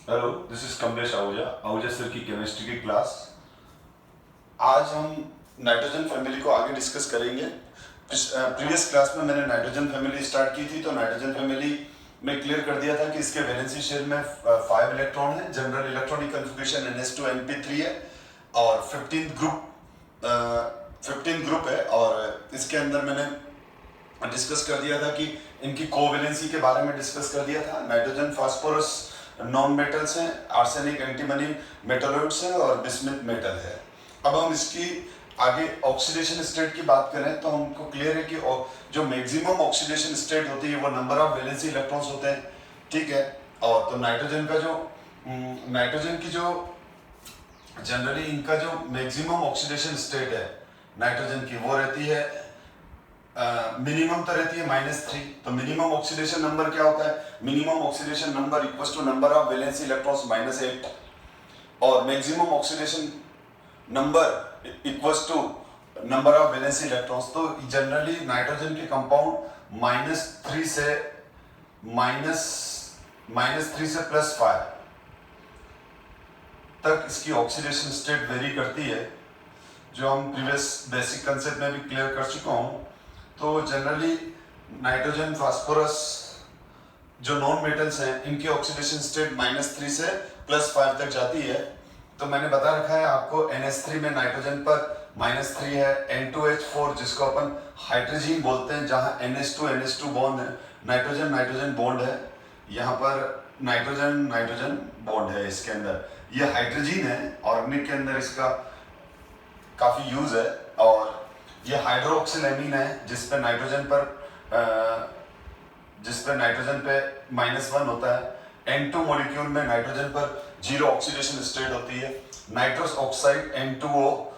Hello, this is Kamlesh Ahuja sir की chemistry की class. आज हम नाइट्रोजन फैमिली को आगे डिस्कस करेंगे। प्रीवियस क्लास में मैंने नाइट्रोजन फैमिली स्टार्ट की थी, तो नाइट्रोजन फैमिली में क्लियर कर दिया था कि इसके वैलेंसी शेल में 5 इलेक्ट्रॉन है। General electronic configuration NS2 NP3 है और 15 ग्रुप है। और इसके अंदर मैंने डिस्कस कर दिया था कि इनकी कोवेलेंसी के बारे में डिस्कस कर दिया था। नाइट्रोजन फास्फोरस नॉन मेटल्स हैं, आर्सेनिक एंटीमनी मेटलोइड्स हैं और बिस्मिथ मेटल है। अब हम इसकी आगे ऑक्सीडेशन स्टेट की बात करें तो हमको क्लियर है कि जो मैक्सिमम ऑक्सीडेशन स्टेट होती है वो नंबर ऑफ वैलेंसी इलेक्ट्रॉन्स होते हैं, ठीक है। और तो नाइट्रोजन का जो नाइट्रोजन की जो जनरली इनका जो मैक्सिमम ऑक्सीडेशन स्टेट है नाइट्रोजन की, वो रहती है मिनिमम तो रहती है -3। तो मिनिमम ऑक्सीडेशन नंबर क्या होता है? Minimum oxidation number equals to number of valency electrons -8 और maximum oxidation number equals to number of valency electrons. तो जनरली नाइट्रोजन के कंपाउंड -3 से +5 तक इसकी ऑक्सीडेशन स्टेट वेरी करती है, जो हम प्रीवियस बेसिक कंसेप्ट में भी क्लियर कर चुका हूं। तो जनरली नाइट्रोजन फास्फोरस जो नॉन मेटल्स हैं इनकी ऑक्सीडेशन स्टेट -3 से +5 तक जाती है। तो मैंने बता रखा है आपको NH3 में नाइट्रोजन पर -3 है, N2H4 जिसको अपन हाइड्रोजीन बोलते हैं, जहां NH2 बॉन्ड है, नाइट्रोजन नाइट्रोजन बॉन्ड है, यहाँ पर नाइट्रोजन नाइट्रोजन बॉन्ड है। इसके अंदर ये हाइड्रोजीन है, ऑर्गेनिक के अंदर इसका काफी यूज है। और ये हाइड्रोक्सिल एमीन है जिस पे नाइट्रोजन पे -1 होता है। N2 मॉलिक्यूल में नाइट्रोजन पर 0 ऑक्सीडेशन स्टेट होती है। नाइट्रस ऑक्साइड N2O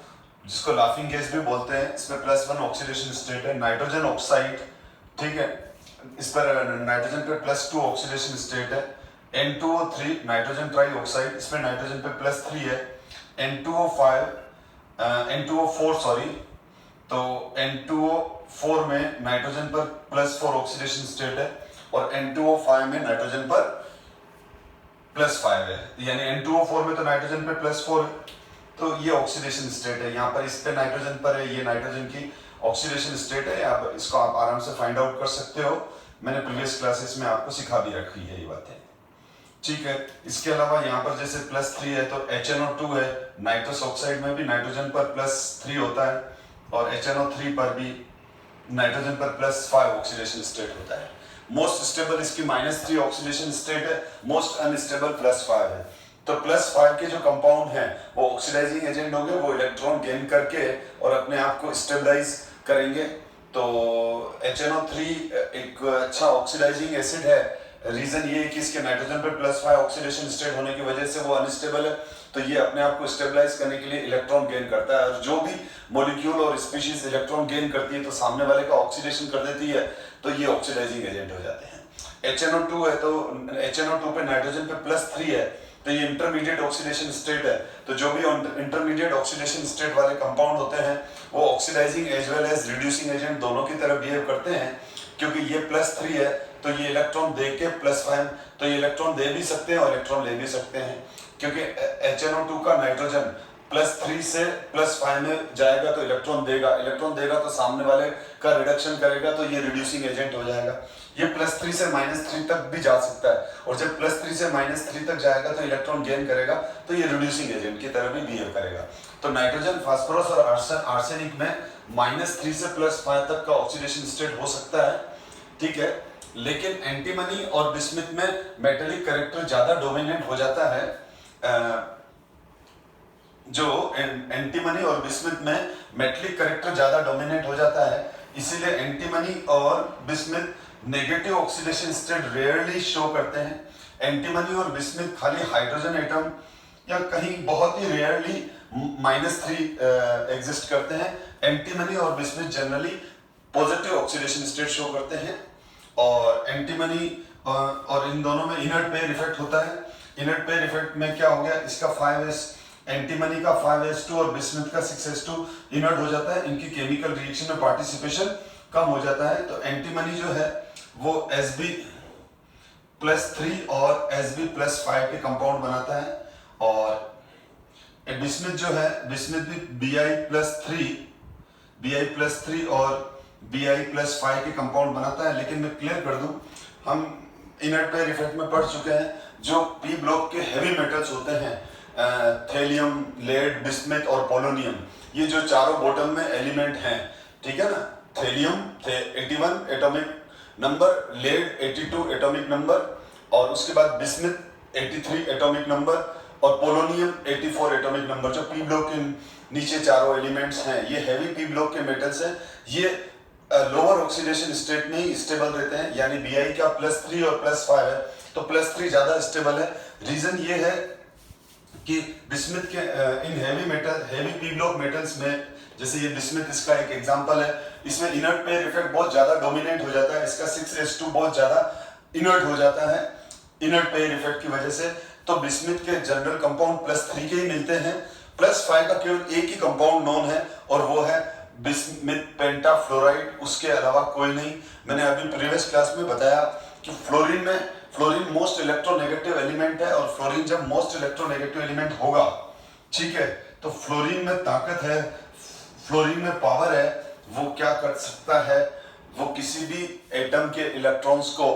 जिसको लाफिंग गैस भी बोलते हैं, इसमें +1 ऑक्सीडेशन स्टेट है। नाइट्रोजन ऑक्साइड, ठीक है, इस पर नाइट्रोजन पे +2 ऑक्सीडेशन स्टेट है। N2O3 नाइट्रोजन ट्राई ऑक्साइड, इसमें नाइट्रोजन पे +3 है। N2O4 सॉरी, तो N2O4 में नाइट्रोजन पर +4 ऑक्सीडेशन स्टेट है और N2O5 में नाइट्रोजन पर +5 है। यानी N2O4 में तो नाइट्रोजन पे +4 है, तो ये ऑक्सीडेशन स्टेट है। यहाँ पर इस पे नाइट्रोजन पर है, ये नाइट्रोजन की ऑक्सीडेशन स्टेट है। आप इसको आराम से फाइंड आउट कर सकते हो, मैंने प्रीवियस क्लासेस में आपको सिखा भी रखी है ये बातें, ठीक है। इसके अलावा यहाँ पर जैसे +3 है तो HNO2 है, नाइट्रस ऑक्साइड में भी नाइट्रोजन पर +3 होता है और HNO3 पर भी नाइट्रोजन पर +5 ऑक्सीडेशन स्टेट होता है। मोस्ट स्टेबल इसकी -3 ऑक्सीडेशन स्टेट है, मोस्ट अनस्टेबल +5 है। तो +5 के जो कंपाउंड हैं वो ऑक्सीडाइजिंग एजेंट होंगे, वो इलेक्ट्रॉन गेन करके और अपने आप को स्टेबलाइज करेंगे। तो HNO3 एक अच्छा ऑक्सीडाइजिंग एसिड है। रीजन ये है कि इसके नाइट्रोजन पर +5 ऑक्सीडेशन स्टेट होने की वजह से वो अनस्टेबल है, तो ये अपने आप को स्टेबलाइज करने के लिए इलेक्ट्रॉन गेन करता है। और जो भी मॉलिक्यूल और स्पीशीज इलेक्ट्रॉन गेन करती है तो सामने वाले का ऑक्सीडेशन कर देती है, तो ये ऑक्सीडाइजिंग एजेंट हो जाते हैं। HNO2 है तो HNO2 पे नाइट्रोजन पे +3 है, तो ये इंटरमीडिएट ऑक्सीडेशन स्टेट है। तो जो भी इंटरमीडिएट ऑक्सीडेशन स्टेट वाले कंपाउंड होते हैं वो oxidising as well as reducing agent दोनों की तरह बिहेव करते हैं। क्योंकि ये +3 है तो ये इलेक्ट्रॉन दे के +5, तो ये इलेक्ट्रॉन दे भी सकते हैं और इलेक्ट्रॉन ले भी सकते हैं। क्योंकि HNO2 का नाइट्रोजन +3 से +5 में जाएगा तो इलेक्ट्रॉन देगा तो सामने वाले का रिडक्शन करेगा, तो ये रिड्यूसिंग एजेंट हो जाएगा। ये +3 से -3 तक भी जा सकता है, और जब +3 से -3 तक जाएगा तो इलेक्ट्रॉन गेन करेगा, तो ये रिड्यूसिंग एजेंट की तरह भी बिहेव करेगा। तो नाइट्रोजन फास्फोरस और आर्सेनिक में -3 से +5 तक का ऑक्सीडेशन स्टेट हो सकता है, ठीक है। लेकिन एंटीमनी और बिस्मिथ में मेटेलिक कैरेक्टर ज्यादा डोमिनेंट हो जाता है। जो एंटीमनी और बिस्मिथ में मेटेलिक कैरेक्टर ज्यादा डोमिनेट हो जाता है, इसीलिए एंटीमनी और bismuth negative oxidation state rarely show करते हैं। एंटीमनी और बिस्मिथ खाली हाइड्रोजन एटम या कहीं बहुत ही रेयरली -3 एग्जिस्ट करते हैं। एंटीमनी और bismuth generally positive oxidation state show करते हैं। और एंटीमनी और इन दोनों में इनर्ट पेयर इफेक्ट होता है। इनर्ट पेयर इफेक्ट में क्या हो गया, इसका 5s एंटीमनी का 5s2 और बिस्मिथ का 6s2 इनर्ट हो जाता है, इनकी केमिकल रिएक्शन में पार्टिसिपेशन कम हो जाता है। तो एंटीमनी जो है वो Sb+ +3 और Sb+5 के कंपाउंड बनाता है। और बिस्मिथ जो है, बिस्मिथ भी Bi+3 और Bi+5 के कंपाउंड बनाता है। लेकिन मैं क्लियर कर दूं, हम इनर्ट पेयर इफेक्ट में पढ़ चुके हैं, जो पी ब्लॉक के हैवी मेटल्स होते हैं, थेलियम, लेड, बिस्मिथ और पोलोनियम, ये जो चारों बॉटम में एलिमेंट हैं, ठीक है ना, thallium 81 atomic number, lead 82 atomic number, और उसके बाद बिस्मिथ 83 एटॉमिक नंबर और पोलोनियम 84 एटॉमिक नंबर, जो पी ब्लॉक के नीचे चारों एलिमेंट्स हैं, ये हैवी पी ब्लॉक के मेटल्स हैं। ये लोअर ऑक्सीडेशन स्टेट में ही स्टेबल रहते हैं, यानी Bi का +3 और +5 है, तो +3 ज्यादा स्टेबल है। रीजन ये है कि बिस्मिथ के in heavy P block metals में, जैसे ये बिस्मिथ इसका एक एग्जांपल है, इसमें इनर्ट पेयर इफेक्ट बहुत ज्यादा डोमिनेट हो जाता है, इसका 6s2 बहुत ज्यादा इनर्ट हो जाता है इनर्ट पेयर इफेक्ट की वजह से। तो बिस्मिथ के जनरल कंपाउंड +3 के ही मिलते हैं, +5 का केवल एक ही कंपाउंड नोन है और वो है बिस्मिथ पेंटाफ्लोराइड, उसके अलावा कोई नहीं। मैंने अभी प्रीवियस क्लास में बताया कि फ्लोरीन मोस्ट इलेक्ट्रोनेगेटिव एलिमेंट है, और फ्लोरीन जब मोस्ट इलेक्ट्रोनेगेटिव एलिमेंट होगा, ठीक है, तो फ्लोरीन में ताकत है, फ्लोरीन में पावर है, वो क्या कर सकता है, वो किसी भी एटम के इलेक्ट्रॉन्स को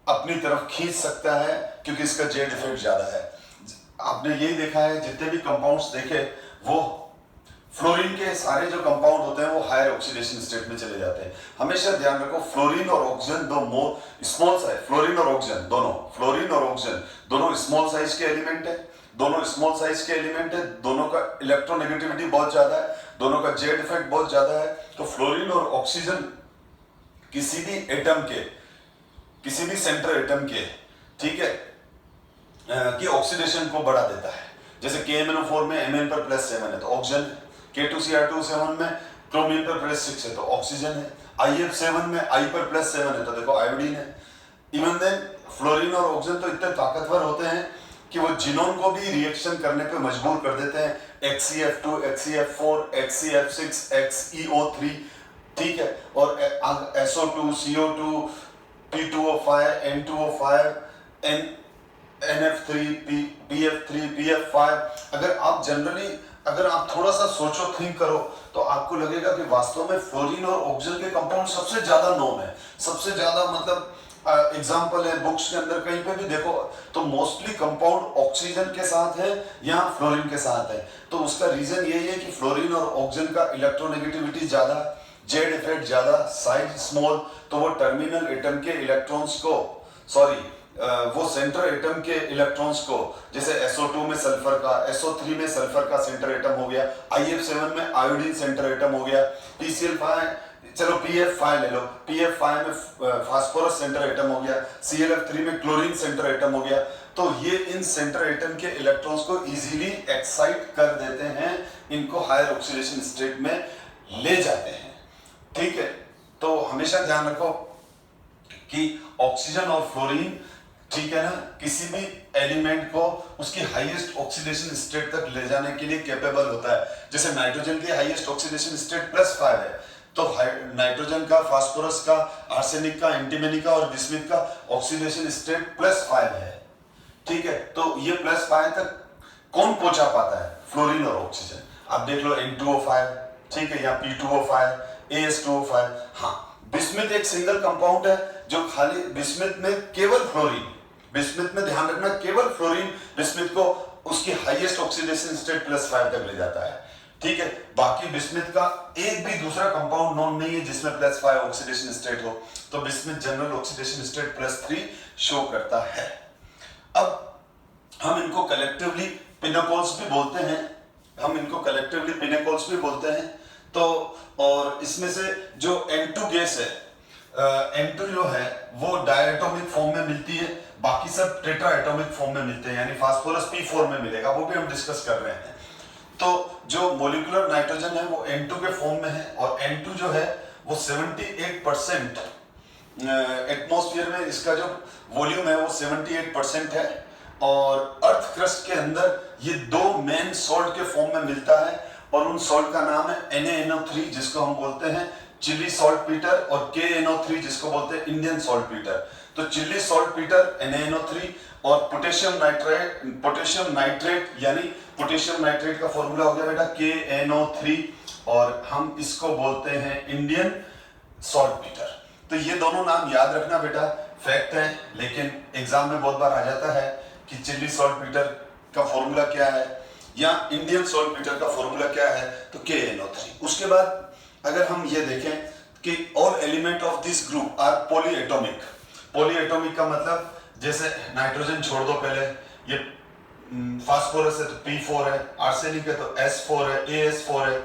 अपनी तरफ खींच सकता है, क्योंकि इसका जेड इफेक्ट ज्यादा है। आपने यही देखा है, जितने भी कंपाउंड्स देखे, वो फ्लोरीन के सारे जो कंपाउंड होते हैं वो हायर ऑक्सीडेशन स्टेट में चले जाते हैं। हमेशा ध्यान रखो, फ्लोरीन और ऑक्सीजन दो स्मॉल साइज, फ्लोरीन और ऑक्सीजन दोनों स्मॉल साइज के एलिमेंट है, दोनों का इलेक्ट्रोनेगेटिविटी बहुत ज्यादा है, दोनों का जेड इफेक्ट बहुत ज्यादा है। तो फ्लोरीन और ऑक्सीजन किसी भी एटम के, किसी भी सेंटर एटम के, ठीक है, कि ऑक्सीडेशन को बढ़ा देता है। जैसे KMnO4 में Mn पर +7 है तो ऑक्सीजन, K2Cr2 में क्रोमियम पर +6 है तो ऑक्सीजन है, IF7 में I पर +7 है तो देखो आयोडीन है। इवन देन फ्लोरीन और ऑक्सीजन तो इतने ताकतवर होते हैं कि वो जिनोन को भी रिएक्शन करने पे मजबूर कर देते हैं, HCF2, HCF4, HCF6, XeO3, ठीक है, और SO2, CO2, P2O5, N2O5, NF3, PF3, PF5। अगर आप थोड़ा सा सोचो, थिंक करो, तो आपको लगेगा कि वास्तव में फ्लोरीन और ऑक्सीजन के कंपाउंड सबसे ज्यादा नोन है, सबसे ज्यादा, मतलब एग्जांपल है बुक्स के अंदर, कहीं पे भी देखो तो मोस्टली कंपाउंड ऑक्सीजन के साथ है या फ्लोरीन के साथ है। तो उसका रीजन यही है कि फ्लोरीन और ऑक्सीजन का इलेक्ट्रोनेगेटिविटी ज्यादा, जेड इफेक्ट ज्यादा, साइज स्मॉल, तो वो टर्मिनल एटम के इलेक्ट्रॉन्स को, वो सेंटर एटम के इलेक्ट्रॉन्स को, जैसे SO2 में सल्फर का, SO3 में सल्फर का सेंटर एटम हो गया, IF7 में आयोडीन सेंटर एटम हो गया, PCl5, चलो PF5 ले लो, PF5 में फास्फोरस सेंटर एटम हो गया, ClF3 में क्लोरीन सेंटर एटम हो गया। तो ये इन सेंटर एटम के इलेक्ट्रॉन्स को इजीली एक्साइट कर देते हैं, इनको हायर ऑक्सीडेशन स्टेट में ले जाते हैं, ठीक है। तो हमेशा ध्यान रखो कि ऑक्सीजन और फ्लोरीन, ठीक है ना, किसी भी एलिमेंट को उसकी हाईएस्ट ऑक्सीडेशन स्टेट तक ले जाने के लिए कैपेबल होता है। जैसे नाइट्रोजन की हाईएस्ट ऑक्सीडेशन स्टेट +5 है, तो नाइट्रोजन का, फास्फोरस का, आर्सेनिक का, एंटीमनी का और बिस्मिथ का ऑक्सीडेशन स्टेट +5 है, ठीक है। तो ये +5 तक कौन पहुंचा पाता है? फ्लोरीन और ऑक्सीजन। आप देख लो N2O5, ठीक है, या P2O5, AS2O5। हाँ, बिस्मिथ एक सिंगल कंपाउंड है जो खाली बिस्मिथ में केवल फ्लोरीन, बिस्मिथ में ध्यान रखना, केवल फ्लोरीन बिस्मिथ को उसकी हाईएस्ट ऑक्सीडेशन स्टेट +5 तक ले जाता है, ठीक है। बाकी बिस्मिथ का एक भी दूसरा कंपाउंड नोन नहीं है जिसमें +5 ऑक्सीडेशन स्टेट हो। तो bismuth general oxidation state +3 show करता है। अब हम इनको कलेक्टिवली पिनोकोल्स भी बोलते हैं, तो और इसमें से जो N2 गैस है, N2 जो है वो डायटोमिक फॉर्म में मिलती है, बाकी सब टेट्रा एटॉमिक फॉर्म में मिलते हैं, यानी फास्फोरस P4 में मिलेगा, वो भी हम डिस्कस कर रहे हैं। तो जो मोलिकुलर नाइट्रोजन है वो N2 के फॉर्म में है, और N2 जो है वो 78% एटमॉस्फेयर में, इसका जो वॉल्यूम है वो 78% है, और अर्थ क्रस्ट के अंदर ये दो मेन सॉल्ट के फॉर्म में मिलता है, और उन सॉल्ट का नाम है NaNO3 जिसको हम बोलते हैं चिली सॉल्ट पीटर, और KNO3 जिसको बोलते हैं इंडियन सॉल्ट पीटर। तो तो चिल्ली सॉल्ट पीटर NaNO3 और पोटेशियम नाइट्रेट यानी पोटेशियम नाइट्रेट का फॉर्मूला हो गया बेटा KNO3 और हम इसको बोलते हैं इंडियन सॉल्ट पीटर। तो ये दोनों नाम याद रखना बेटा, फैक्ट है, लेकिन एग्जाम में बहुत बार आ जाता है कि चिल्ली सॉल्ट पीटर का फॉर्मूला क्या है या इंडियन सॉल्ट पीटर का फॉर्मूला क्या है, तो KNO3। उसके बाद अगर हम ये देखें कि all element of this group are polyatomic. Polyatomic का मतलब जैसे नाइट्रोजन छोड़ दो पहले, ये फास्फोरस है तो P4 है, आर्सेनिक है तो S4 है, AS4 है,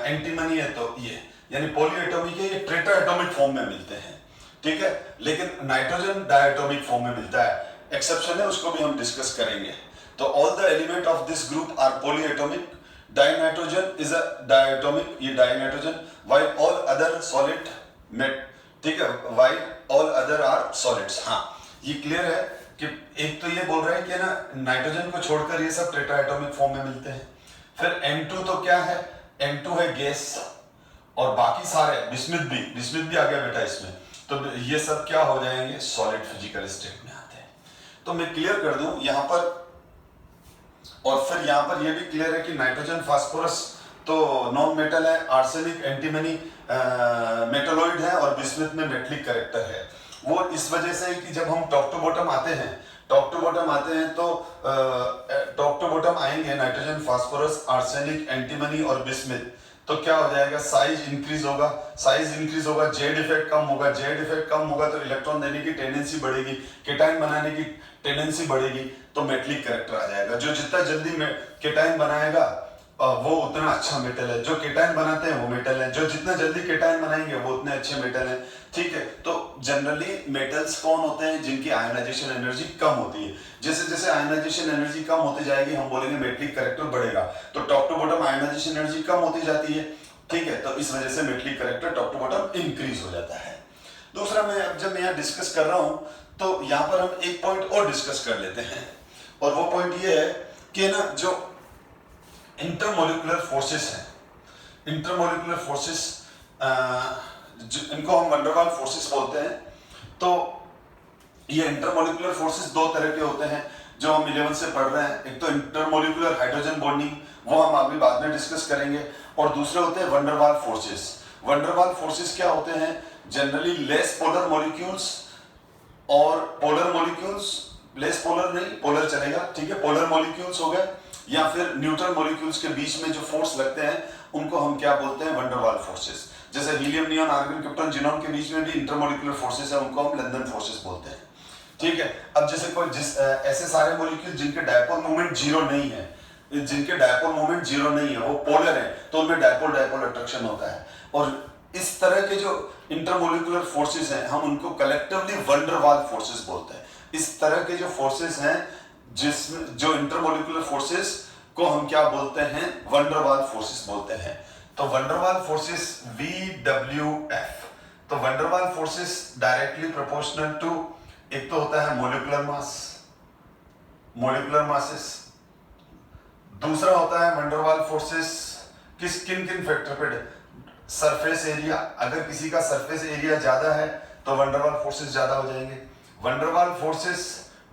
एंटीमनी है तो ये, यानी पॉलीएटॉमिक है, ये टेट्राएटॉमिक फॉर्म में मिलते हैं, ठीक है। लेकिन नाइट्रोजन डायटोमिक फॉर्म में मिलता है, एक्सेप्शन है, उसको भी हम डिस्कस करेंगे। तो all the element of this group are polyatomic, dinitrogen is a diatomic, ये dinitrogen, while all other solid met, ठीक है, while all other are solids. हाँ ये क्लियर है कि एक तो ये बोल रहे हैं कि ना नाइट्रोजन को छोड़कर ये सब टेट्राएटॉमिक फॉर्म में मिलते हैं। फिर N2 तो क्या है, N2 है गैस, और बाकी सारे बिस्मिथ भी आ गया बेटा इसमें, तो ये सब क्या हो जाएंगे, सॉलिड फिजिकल स्टेट में आते हैं। तो मैं क्लियर कर दूं यहां पर, और फिर यहां पर ये भी क्लियर है कि नाइट्रोजन फास्फोरस तो नॉन मेटल है, आर्सेनिक एंटीमनी मेटलोइड है और बिस्मिथ में मेटलिक कैरेक्टर है। वो इस वजह से कि जब हम टॉप टू बॉटम आते हैं तो टॉप टू बॉटम आएंगे नाइट्रोजन फास्फोरस आर्सेनिक एंटीमनी और बिस्मिथ, तो क्या हो जाएगा, साइज इंक्रीज होगा, जेड इफेक्ट कम होगा तो इलेक्ट्रॉन देने की टेंडेंसी बढ़ेगी, केटाइन बनाने की टेंडेंसी बढ़ेगी, तो मेटलिक कैरेक्टर आ जाएगा। जो जितना जल्दी केटाइन बनाएगा वो उतना अच्छा मेटल है, जो केटाइन बनाते हैं वो मेटल है, जो जितना जल्दी केटाइन बनाएंगे वो उतने अच्छे मेटल हैं, ठीक है। तो जनरली मेटल्स कौन होते हैं, जिनकी आयनाइजेशन एनर्जी कम होती है। जैसे जैसे आयनाइजेशन एनर्जी कम होती जाएगी हम बोलेंगे मेटलिक कैरेक्टर बढ़ेगा, तो top to bottom ionization energy कम होती जाती है, ठीक है, तो इस वजह से metallic character top to bottom increase हो जाता है। दूसरा जब मैं यहाँ डिस्कस कर रहा हूँ तो यहाँ पर हम एक पॉइंट और डिस्कस कर लेते हैं, और वो पॉइंट ये है कि ना जो इंटरमोलिकुलर फोर्सेस हैं, इंटरमोलिकुलर फोर्सेस इनको हम वंडरवाल फोर्सेस बोलते हैं। तो ये इंटरमोलिकुलर फोर्सेस दो तरह के होते हैं जो हम 11 से पढ़ रहे हैं। एक तो इंटरमोलिकुलर हाइड्रोजन बॉन्डिंग, वो हम अभी बाद में डिस्कस करेंगे, और दूसरे होते हैं वंडरवाल फोर्सेस। वंडरवाल फोर्सेस क्या होते हैं, जनरली लेस पोलर मॉलिक्यूल्स और पोलर मॉलिक्यूल्स, लेस पोलर नहीं, पोलर चलेगा, ठीक है, पोलर मॉलिक्यूल्स हो गए, या फिर न्यूट्रल मॉलिक्यूल्स के बीच में जो फोर्स लगते हैं उनको हम क्या बोलते हैं, वंडरवाल फोर्सेस। जैसे helium neon argon krypton xenon के बीच में भी इंटरमोलिकुलर फोर्सेस है, उनको हम लंदन फोर्सेस बोलते हैं, ठीक है। अब जैसे कोई ऐसे सारे मॉलिक्यूल जिनके डायपोल मोमेंट जीरो नहीं है, वो पोलर है, तो उनमें डायपोल अट्रैक्शन होता है, और इस तरह के जो इंटरमोलिकुलर फोर्सेस हैं हम उनको कलेक्टिवली वंडरवाल फोर्सेस बोलते हैं। इस तरह के जो फोर्सेस हैं जिसमें जो इंटरमोलिकुलर फोर्सेस को हम क्या बोलते हैं, वंडरवाल फोर्सेस बोलते हैं। तो वंडरवाल फोर्सेस VWF, तो van der Waals forces directly proportional to, एक तो होता है मोलिकुलर मासेस, दूसरा होता है वंडरवाल फोर्सेस किन फैक्टर पे, सरफेस एरिया, अगर किसी का सरफेस एरिया ज्यादा है तो वंडरवाल फोर्सेस ज्यादा हो जाएंगे। Van der Waals forces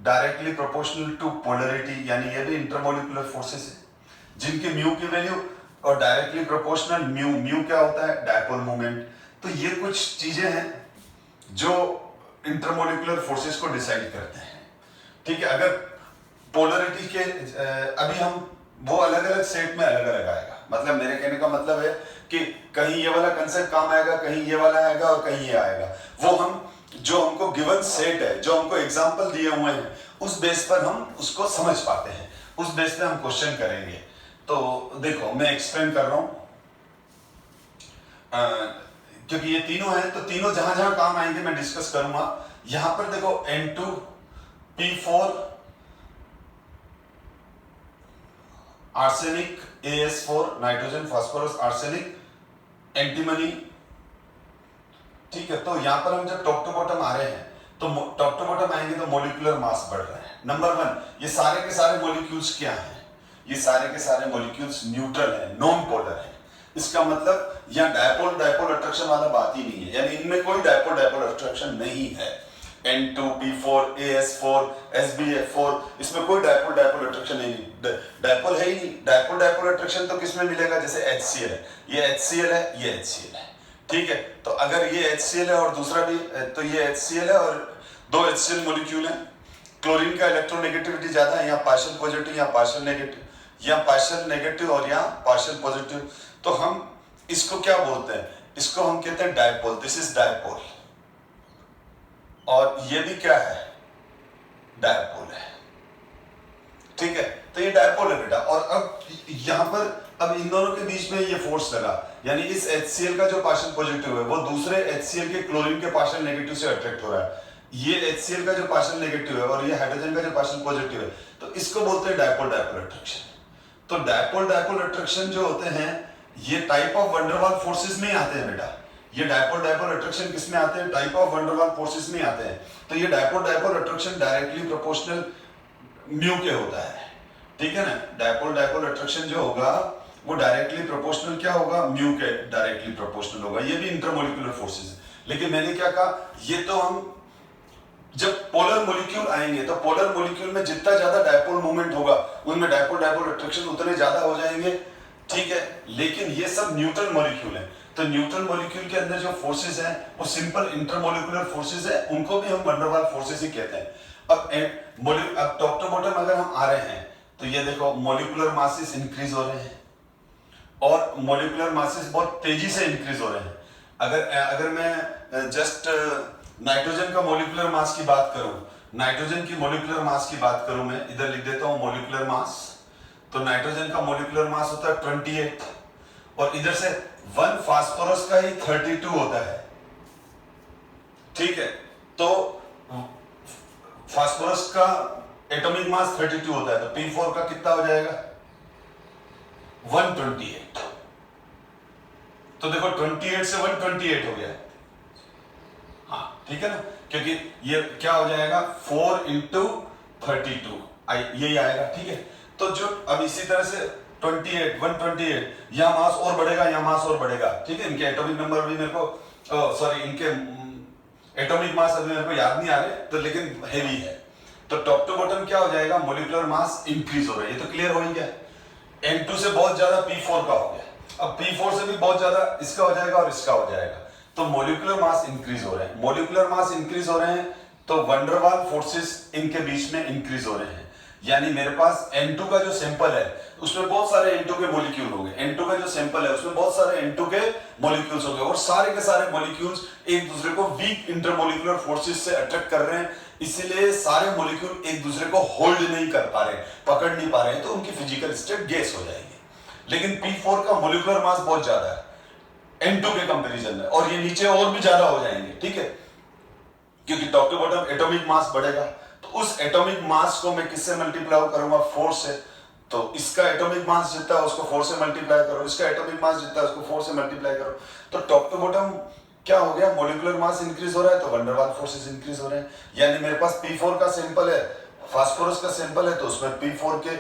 directly proportional to polarity, यानी ये भी इंटरमोलिकुलर फोर्सेस है जिनके म्यू की वैल्यू, और डायरेक्टली प्रोपोर्शनल म्यू क्या होता है, डायपोल मोमेंट। तो ये कुछ चीजें हैं जो इंटरमोलिकुलर फोर्सेस को डिसाइड करते हैं, ठीक है। अगर पोलरिटी के अभी हम वो अलग अलग सेट में अलग अलग आएगा, मतलब मेरे कहने का मतलब है कि कहीं ये वाला कंसेप्ट काम आएगा, कहीं ये वाला आएगा और कहीं ये आएगा। वो हम जो हमको गिवन सेट है, जो हमको एग्जांपल दिए हुए हैं, उस बेस पर हम उसको समझ पाते हैं, उस बेस पे हम क्वेश्चन करेंगे। तो देखो मैं एक्सप्लेन कर रहा हूं, क्योंकि ये तीनों हैं तो तीनों जहां जहां काम आएंगे मैं डिस्कस करूंगा। यहां पर देखो N2 P4 arsenic AS4 nitrogen phosphorus arsenic antimony, ठीक है। तो यहां पर हम जब टॉप टू बॉटम आ रहे हैं तो टॉप टू बॉटम आएंगे तो मॉलिक्यूलर मास बढ़ रहा है। नंबर 1, ये सारे के सारे मॉलिक्यूल्स क्या हैं, ये सारे के सारे मॉलिक्यूल्स न्यूट्रल है, नॉन पोलर है। इसका मतलब यहाँ डायपोल अट्रैक्शन वाला बात ही नहीं है, यानी इनमें कोई डायपोल अट्रैक्शन नहीं है। N2P4 AS4 SbF4, इसमें कोई डायपोल डायपोल अट्रैक्शन नहीं, डायपोल है ही नहीं। डायपोल डायपोल अट्रैक्शन तो किसमें मिलेगा, जैसे HCl है, ये HCl है, ये HCl है, ठीक है। तो अगर ये HCl है और दूसरा भी, तो ये HCl है और दो HCl मॉलिक्यूल है। क्लोरीन का इलेक्ट्रोनेगेटिविटी ज्यादा है, यहाँ पार्शियल पॉजिटिव, यहाँ पार्शियल नेगेटिव, यहाँ पार्शियल नेगेटिव और यहाँ पार्शियल पॉजिटिव। तो हम इसको क्या बोलते हैं, इसको हम कहते हैं डायपोल, दिस इज डायपोल। और ये भी क्या है, डायपोल है, ठीक है। तो ये डायपोल है बेटा। और अब यहां पर, अब इन दोनों के बीच में ये फोर्स लगा, यानी इस HCl का जो पार्शियल पॉजिटिव है वो दूसरे HCl के क्लोरीन के पार्शियल नेगेटिव से अट्रैक्ट हो रहा है। ये HCl का जो पार्शियल नेगेटिव है और ये हाइड्रोजन का जो पार्शियल पॉजिटिव है, तो इसको बोलते हैं डायपोल डायपोल अट्रैक्शन। तो डायपोल डायपोल अट्रैक्शन जो होते हैं ये टाइप ऑफ वंडर वाल फोर्सेस में आते हैं बेटा। ये डायपोल डायपोल अट्रैक्शन किसमें आते हैं, टाइप ऑफ वंडर वाल फोर्सेस में आते हैं। तो ये dipole dipole attraction directly proportional mu के होता है, ठीक है ना। डायपोल डायपोल अट्रैक्शन जो होगा वो डायरेक्टली प्रोपोर्शनल क्या होगा, म्यू के डायरेक्टली प्रोपोर्शनल होगा। ये भी इंटरमोलिकुलर फोर्सेस है। लेकिन मैंने क्या कहा, ये तो हम जब पोलर मॉलिक्यूल आएंगे तो पोलर मॉलिक्यूल में जितना ज्यादा डायपोल मूवमेंट होगा उनमें डायपोल डायपोल अट्रैक्शन उतने ज्यादा हो जाएंगे, ठीक है। लेकिन ये सब न्यूट्रल मॉलिक्यूल है, तो न्यूट्रल मॉलिक्यूल के अंदर जो फोर्सेस हैं वो सिंपल इंटरमोलिकुलर फोर्सेस है, उनको भी हम वंडर वाल फोर्सेस ही कहते हैं। अब टॉप टू बॉटम अगर हम आ रहे हैं तो ये देखो मॉलिक्यूलर मासेस इंक्रीज हो रहे हैं और मॉलिक्यूलर मासेस बहुत तेजी से इंक्रीज हो रहे हैं। अगर मैं जस्ट नाइट्रोजन का मॉलिक्यूलर मास की बात करूं, नाइट्रोजन की मॉलिक्यूलर मास की बात करूं, मैं इधर लिख देता हूं मॉलिक्यूलर मास। तो नाइट्रोजन का मॉलिक्यूलर मास होता है 28 और इधर से 1 फास्फोरस का ही 32 होता है, ठीक है। तो फास्फोरस का एटॉमिक मास 32 होता है, तो P4 का कितना हो जाएगा, 128। तो देखो 28 से 128 हो गया, हाँ ठीक है ना, क्योंकि ये क्या हो जाएगा 4 into 32 यही आएगा, ठीक है। तो जो अब इसी तरह से 28 128 यहाँ मास और बढ़ेगा, यहाँ मास और बढ़ेगा, ठीक है। इनके एटॉमिक नंबर भी मेरे को सॉरी इनके एटॉमिक मास अभी मेरे को याद नहीं आ रहे, तो लेकिन हेवी है। तो टॉप टू बॉटम क्या हो जाएगा, मॉलिक्यूलर मास इंक्रीज हो रहा है, ये तो क्लियर हो ही गया। N2 से बहुत ज्यादा P4 का हो गया, अब P4 से भी बहुत ज्यादा इसका हो जाएगा और इसका हो जाएगा। तो मॉलिक्यूलर मास इंक्रीज हो रहे हैं, मॉलिक्यूलर मास इंक्रीज हो रहे हैं तो वंडर वाल फोर्सेस इनके बीच में इंक्रीज हो रहे हैं। यानी मेरे पास N2 का जो सैंपल है उसमें बहुत सारे N2 के मॉलिक्यूल होंगे, N2 का जो सैंपल है उसमें बहुत सारे N2 के मॉलिक्यूल्स होंगे और सारे के सारे मॉलिक्यूल्स एक दूसरे को वीक इंटरमोलिकुलर फोर्सेस से अट्रैक्ट कर रहे हैं, इसीलिए सारे मॉलिक्यूल एक दूसरे को होल्ड नहीं कर पा रहे, पकड़ नहीं पा रहे हैं, तो उनकी फिजिकल स्टेट गैस हो जाएगी। लेकिन P4 का मॉलिक्यूलर मास बहुत ज्यादा है N2 के कंपैरिजन में, और ये नीचे और भी ज्यादा हो जाएंगे, ठीक है, क्योंकि top to bottom atomic mass बढ़ेगा। तो उस एटॉमिक मास को मैं किससे मल्टीप्लाई करूंगा, 4 से। तो इसका एटॉमिक मास जितना है उसको 4 से मल्टीप्लाई करो, इसका एटॉमिक मास जितना है उसको 4 से मल्टीप्लाई करो। तो टॉप टू बॉटम क्या हो गया, मॉलिक्यूलर मास इंक्रीज हो रहा है तो वंडर वाल फोर्सेस इंक्रीज हो रहे हैं। यानी मेरे पास P4 का सैंपल है, फास्फोरस का सैंपल है, तो उसमें P4 के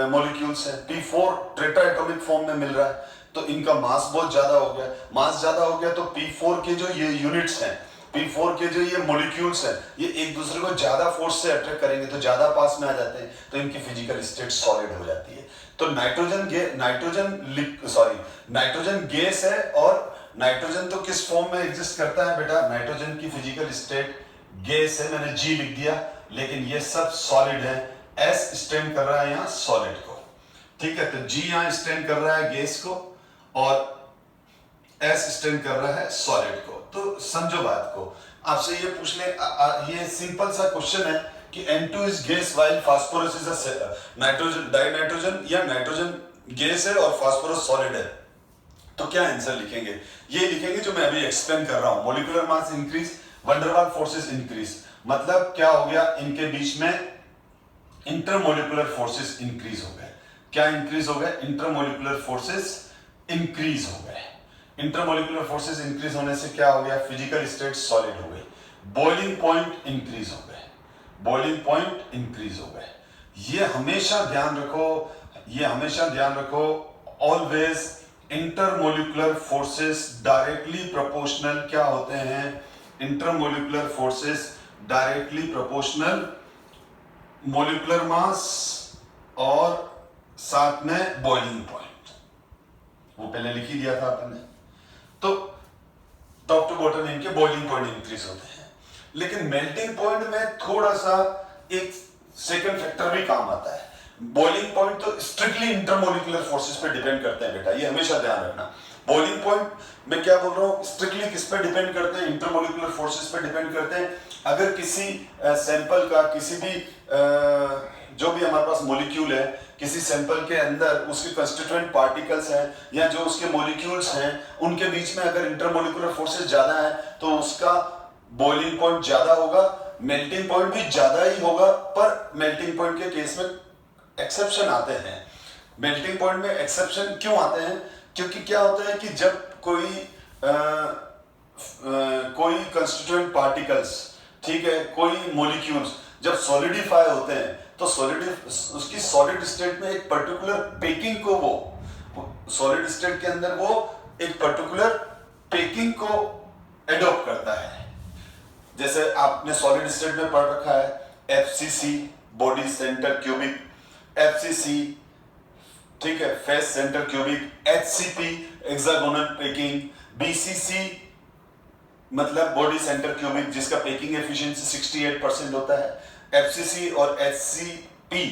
मॉलिक्यूल्स हैं, P4 टेट्रा एटॉमिक फॉर्म में मिल रहा है, तो इनका मास बहुत ज्यादा हो गया। मास ज्यादा हो गया तो P4 के जो ये यूनिट्स हैं, P4 के जो ये मॉलिक्यूल्स हैं, ये एक दूसरे को ज्यादा फोर्स से अट्रैक्ट करेंगे तो ज्यादा पास में आ जाते हैं, तो इनकी फिजिकल स्टेट सॉलिड हो जाती है। तो नाइट्रोजन गैस है, और नाइट्रोजन तो किस फॉर्म में एग्जिस्ट करता है बेटा, नाइट्रोजन की फिजिकल स्टेट गैस है, मैंने G लिख दिया, लेकिन ये सब सॉलिड है। S स्टैंड कर रहा है यहाँ सॉलिड को, ठीक है। तो G यहाँ स्टैंड कर रहा है गैस को और S स्टैंड कर रहा है सॉलिड को। तो समझो बात को, आपसे ये पूछ ले, ये सिंपल सा क्वेश्चन है कि N2 is gas while phosphorus is a nitrogen dinitrogen, या नाइट्रोजन गैस है और फास्फोरस सॉलिड है, तो क्या आंसर लिखेंगे, ये लिखेंगे जो मैं अभी एक्सप्लेन कर रहा हूं, मॉलिक्यूलर मास इंक्रीज वंडर वाल फोर्सेस इंक्रीज। मतलब क्या हो गया, इनके बीच में इंटरमोलिकुलर फोर्सेस इंक्रीज हो गए। क्या इंक्रीज हो गए, इंटरमोलिकुलर फोर्सेस इंक्रीज हो गए। इंटरमोलिकुलर फोर्सेस इंक्रीज होने से क्या हो गया, फिजिकल स्टेट सॉलिड हो गई, बॉइलिंग पॉइंट इंक्रीज हो गए, बॉइलिंग पॉइंट इंक्रीज हो गए। ये हमेशा ध्यान रखो, ये हमेशा ध्यान रखो, always intermolecular forces directly proportional क्या होते हैं, intermolecular forces directly proportional molecular mass और साथ में बॉइलिंग पॉइंट, वो पहले लिख ही दिया था आपने। तो टॉप टू बॉटम इनके बॉइलिंग पॉइंट इंक्रीज होते हैं, लेकिन मेल्टिंग पॉइंट में थोड़ा सा एक सेकंड फैक्टर भी काम आता है। बॉइलिंग पॉइंट तो स्ट्रिक्टली इंटरमोलिकुलर फोर्सेस पे डिपेंड करते हैं बेटा, ये हमेशा ध्यान रखना। बॉइलिंग पॉइंट मैं क्या बोल रहा हूँ, स्ट्रिक्टली किस पे डिपेंड करते हैं, इंटरमोलिकुलर फोर्सेस पे डिपेंड करते हैं। अगर किसी सैंपल का किसी भी जो भी हमारे पास मॉलिक्यूल है, किसी सैंपल के अंदर उसके कंस्टिट्यूएंट पार्टिकल्स हैं या जो उसके मॉलिक्यूल्स हैं, उनके बीच में अगर इंटरमोलिकुलर फोर्सेस ज्यादा है तो उसका बॉइलिंग पॉइंट ज्यादा होगा, मेल्टिंग पॉइंट भी ज्यादा ही होगा। पर मेल्टिंग पॉइंट के केस में एक्सेप्शन आते हैं। मेल्टिंग पॉइंट में एक्सेप्शन क्यों आते हैं? क्योंकि क्या होता है कि जब कोई कंस्टिट्यूएंट पार्टिकल्स, ठीक है, कोई मॉलिक्यूल्स जब सॉलिडिफाई होते हैं तो उसकी सॉलिड स्टेट में एक पर्टिकुलर पैकिंग को, वो सॉलिड स्टेट के अंदर वो एक पर्टिकुलर पैकिंग को एडॉप्ट करता है। जैसे आपने सॉलिड स्टेट में पढ़ रखा है FCC, body centre cubic, FCC, ठीक है, face centre cubic, HCP hexagonal packing, BCC मतलब बॉडी सेंटर क्यूबिक जिसका पैकिंग एफिशिएंसी 68% होता है, एफसीसी और एचसीपी,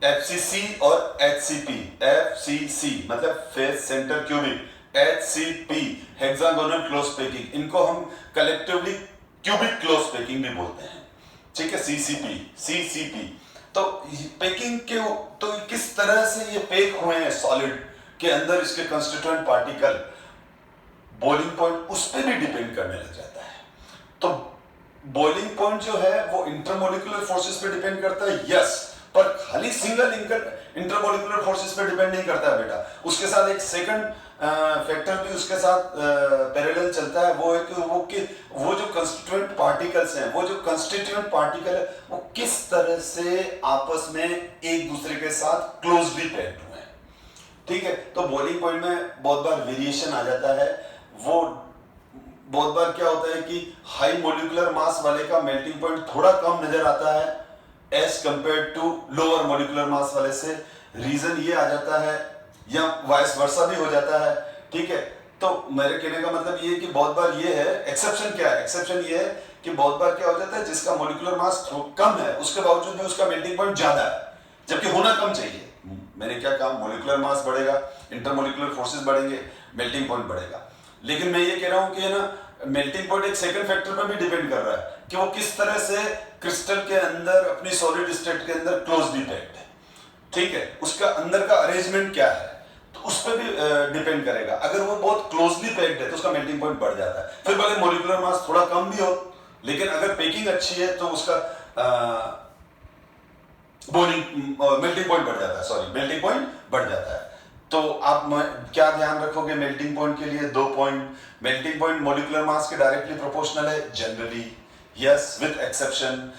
एफसीसी और एचसीपी, एफसीसी मतलब face centre cubic, HCP hexagonal close packing, इनको हम कलेक्टिवली क्यूबिक क्लोज पैकिंग भी बोलते हैं, ठीक है, सीसीपी। तो पैकिंग के तो किस तरह से ये पैक हुए हैं सॉलिड के अंदर, इसके कंस्टिट्यूएंट पार्टिकल, बॉइलिंग पॉइंट उस पर भी डिपेंड करने लग जाता है। तो बॉइलिंग पॉइंट जो है वो इंटरमोलिकुलर फोर्सेस पे डिपेंड करता है, यस, पर खाली सिंगल इंटरमोलिकुलर फोर्सेस पे डिपेंड नहीं करता है बेटा, उसके साथ एक सेकंड फैक्टर भी उसके साथ पैरेलल चलता है। वो है कि वो जो कंस्टिट्यूएंट पार्टिकल्स हैं, वो जो कंस्टिट्यूएंट पार्टिकल है वो किस तरह से आपस में एक दूसरे के साथ क्लोजली पैक्ड हुए हैं, ठीक है। तो बॉइलिंग पॉइंट में बहुत बार वेरिएशन आ जाता है। वो बहुत बार क्या होता है कि हाई मोलिकुलर मास वाले का मेल्टिंग पॉइंट थोड़ा कम नजर आता है as compare to lower molecular mass वाले से। रीजन ये आ जाता है या वाइस वर्सा भी हो जाता है, ठीक है। तो मेरे कहने का मतलब ये कि बहुत बार ये है, एक्सेप्शन क्या है, एक्सेप्शन ये है कि बहुत बार क्या हो जाता है जिसका मोलिकुलर मास कम है उसके बावजूद भी उसका मेल्टिंग पॉइंट ज्यादा है, जबकि होना कम चाहिए। मैंने क्या कहा, मोलिकुलर मास बढ़ेगा, इंटरमोलिकुलर फोर्सेस बढ़ेंगे, मेल्टिंग पॉइंट बढ़ेगा। लेकिन मैं ये कह रहा हूं कि है ना, मेल्टिंग पॉइंट एक सेकंड फैक्टर पर भी डिपेंड कर रहा है कि वो किस तरह से क्रिस्टल के अंदर अपनी सॉलिड स्टेट के अंदर क्लोजली पैक्ड है, ठीक है, उसका अंदर का अरेंजमेंट क्या है, तो उस पर भी डिपेंड करेगा। अगर वो बहुत क्लोजली पैक्ड है तो उसका मेल्टिंग पॉइंट बढ़ जाता है, फिर भले मोलिकुलर मास थोड़ा कम भी हो, लेकिन अगर पैकिंग अच्छी है तो उसका मेल्टिंग पॉइंट बढ़ जाता है, सॉरी, मेल्टिंग पॉइंट बढ़ जाता है। तो आप क्या ध्यान रखोगे मेल्टिंग पॉइंट के लिए? 2 point. Melting point molecular mass के डायरेक्टली प्रोपोर्शनल है generally, yes, with exception.